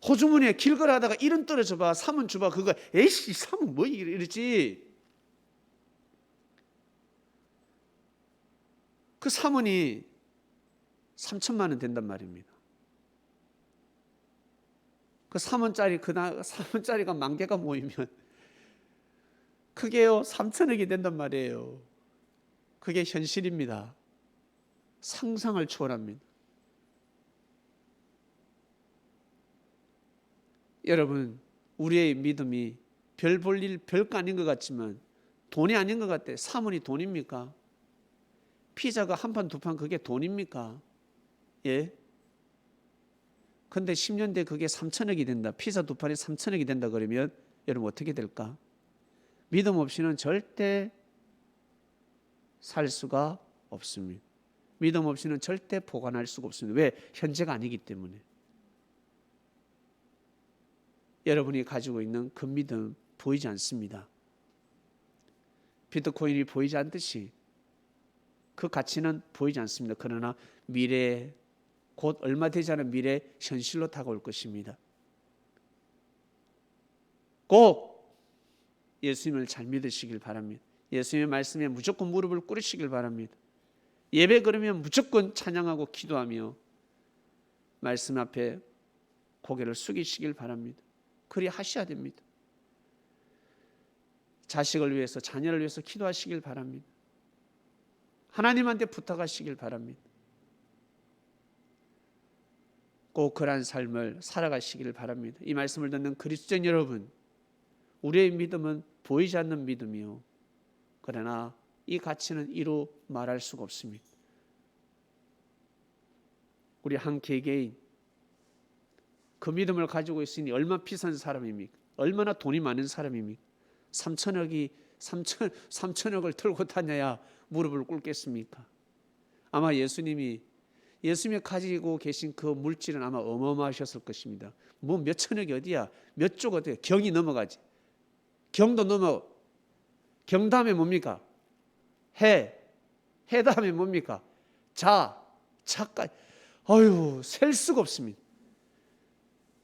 A: 호주머니에 길 걸어가다가 1원 떨어져 봐, 3원 줘봐, 그거 에이씨 3원 뭐 이러지. 그 3원이 3천만 원 된단 말입니다. 그 3원짜리, 그 3원짜리가 만 개가 모이면 그게요 3천억이 된단 말이에요. 그게 현실입니다. 상상을 초월합니다. 여러분, 우리의 믿음이 별 볼 일 별거 아닌 것 같지만 돈이 아닌 것 같아. 3원이 돈입니까? 피자가 한 판 두 판 그게 돈입니까? 예? 근데 10년 뒤에 그게 3천억이 된다. 피자 두 판이 3천억이 된다 그러면 여러분 어떻게 될까? 믿음 없이는 절대 살 수가 없습니다. 믿음 없이는 절대 보관할 수가 없습니다. 왜? 현재가 아니기 때문에. 여러분이 가지고 있는 그 믿음 보이지 않습니다. 비트코인이 보이지 않듯이 그 가치는 보이지 않습니다. 그러나 미래에, 곧 얼마 되지 않은 미래에 현실로 다가올 것입니다. 꼭 예수님을 잘 믿으시길 바랍니다. 예수님의 말씀에 무조건 무릎을 꿇으시길 바랍니다. 예배 그러면 무조건 찬양하고 기도하며 말씀 앞에 고개를 숙이시길 바랍니다. 그리 하셔야 됩니다. 자식을 위해서, 자녀를 위해서 기도하시길 바랍니다. 하나님한테 부탁하시길 바랍니다. 꼭 그러한 삶을 살아가시기를 바랍니다. 이 말씀을 듣는 그리스도인 여러분, 우리의 믿음은 보이지 않는 믿음이요, 그러나 이 가치는 이루 말할 수가 없습니다. 우리 한 개개인 그 믿음을 가지고 있으니 얼마나 비싼 사람입니까? 얼마나 돈이 많은 사람입니까? 3천억을 털고 다녀야 무릎을 꿇겠습니까? 아마 예수님이 가지고 계신 그 물질은 아마 어마어마하셨을 것입니다. 뭐 몇 천억이 어디야? 몇 쪽 어디야? 경이 넘어가지. 경도 넘어. 경 다음에 뭡니까? 해 다음에 뭡니까? 자까지. 셀 수가 없습니다.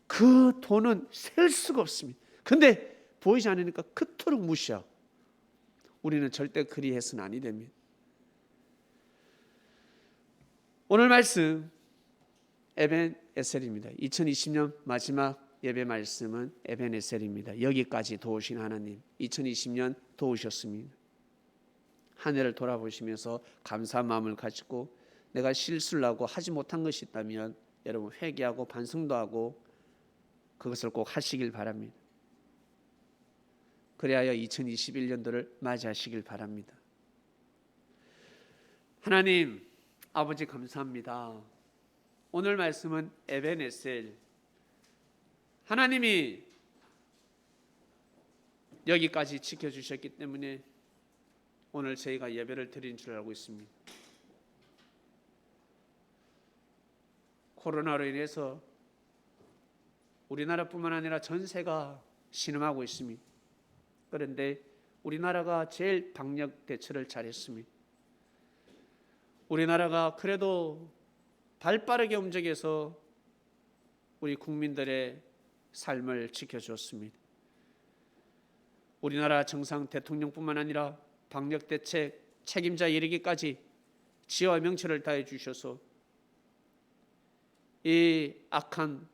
A: 그 돈은 셀 수가 없습니다. 근데 보이지 않으니까 그토록 무시하고. 우리는 절대 그리해서는 아니 됩니다. 오늘 말씀 에벤에셀입니다. 2020년 마지막 예배 말씀은 에벤에셀입니다. 여기까지 도우신 하나님, 2020년 도우셨습니다. 한 해를 돌아보시면서 감사한 마음을 가지고 내가 실수를 하고 하지 못한 것이 있다면 여러분 회개하고 반성도 하고 그것을 꼭 하시길 바랍니다. 그래야 2021년도를 맞이하시길 바랍니다. 하나님 아버지 감사합니다. 오늘 말씀은 에벤에셀, 하나님이 여기까지 지켜주셨기 때문에 오늘 저희가 예배를 드린 줄 알고 있습니다. 코로나로 인해서 우리나라뿐만 아니라 전 세계가 신음하고 있습니다. 그런데 우리나라가 제일 방역 대처를 잘했습니다. 우리나라가 그래도 발빠르게 움직여서 우리 국민들의 삶을 지켜주었습니다. 우리나라 정상 대통령뿐만 아니라 방역 대책 책임자 이르기까지 지혜와 명철을 다해 주셔서 이 악한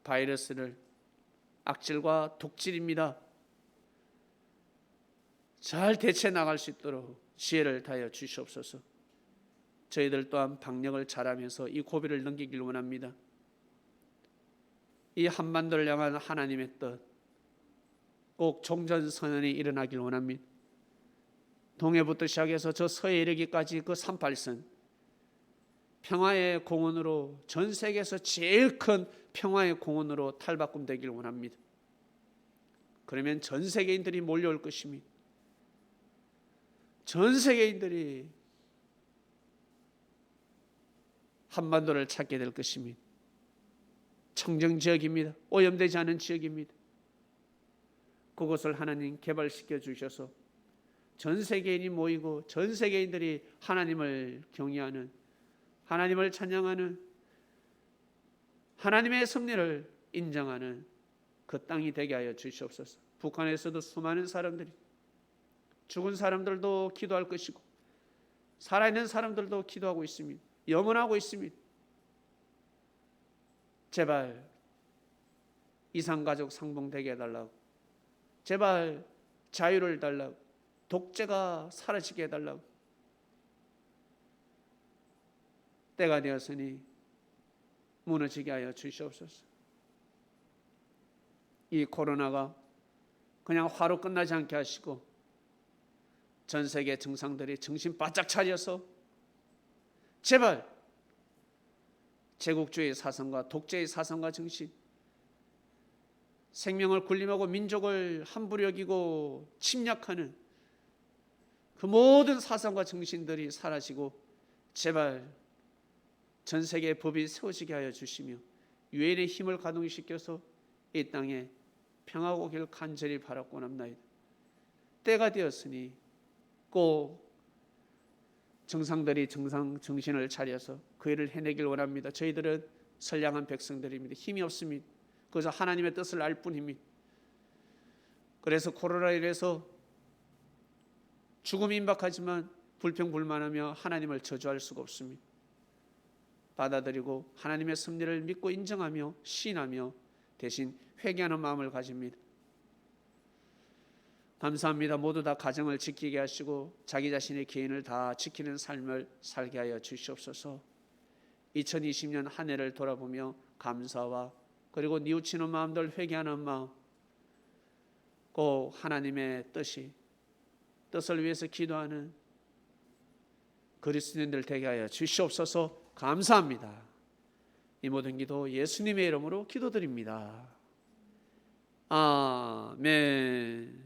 A: 바이러스를, 악질과 독질입니다, 잘 대처해 나갈 수 있도록 지혜를 다하여 주시옵소서. 저희들 또한 방역을 잘하면서 이 고비를 넘기길 원합니다. 이 한반도를 향한 하나님의 뜻, 꼭 종전선언이 일어나길 원합니다. 동해부터 시작해서 저 서해에 이르기까지 그 38선 평화의 공원으로, 전 세계에서 제일 큰 평화의 공원으로 탈바꿈되길 원합니다. 그러면 전 세계인들이 몰려올 것입니다. 전 세계인들이 한반도를 찾게 될 것입니다. 청정 지역입니다. 오염되지 않은 지역입니다. 그것을 하나님 개발시켜 주셔서 전 세계인이 모이고 전 세계인들이 하나님을 경외하는, 하나님을 찬양하는, 하나님의 섭리를 인정하는 그 땅이 되게 하여 주시옵소서. 북한에서도 수많은 사람들이, 죽은 사람들도 기도할 것이고 살아있는 사람들도 기도하고 있습니다. 염원하고 있습니다. 제발 이산가족 상봉되게 해달라고, 제발 자유를 달라고, 독재가 사라지게 해달라고. 때가 되었으니 무너지게 하여 주시옵소서. 이 코로나가 그냥 화로 끝나지 않게 하시고 전 세계 정상들이 정신 바짝 차려서 제발 제국주의 사상과 독재의 사상과 정신, 생명을 군림하고 민족을 함부로 여기고 침략하는 그 모든 사상과 정신들이 사라지고 제발 전 세계의 법이 세워지게 하여 주시며 유엔의 힘을 가동시켜서 이 땅에 평화가 오기를 간절히 바라고 남나이다. 때가 되었으니 꼭 정상들이 정신을 차려서 그 일을 해내길 원합니다. 저희들은 선량한 백성들입니다. 힘이 없습니다. 그래서 하나님의 뜻을 알 뿐입니다. 그래서 코로나로 인해서 죽음이 임박하지만 불평불만하며 하나님을 저주할 수가 없습니다. 받아들이고 하나님의 섭리를 믿고 인정하며 시인하며 대신 회개하는 마음을 가집니다. 감사합니다. 모두 다 가정을 지키게 하시고 자기 자신의 개인을 다 지키는 삶을 살게 하여 주시옵소서. 2020년 한 해를 돌아보며 감사와 그리고 뉘우치는 마음들, 회개하는 마음, 꼭 하나님의 뜻을 위해서 기도하는 그리스도인들 되게 하여 주시옵소서. 감사합니다. 이 모든 기도 예수님의 이름으로 기도드립니다. 아멘.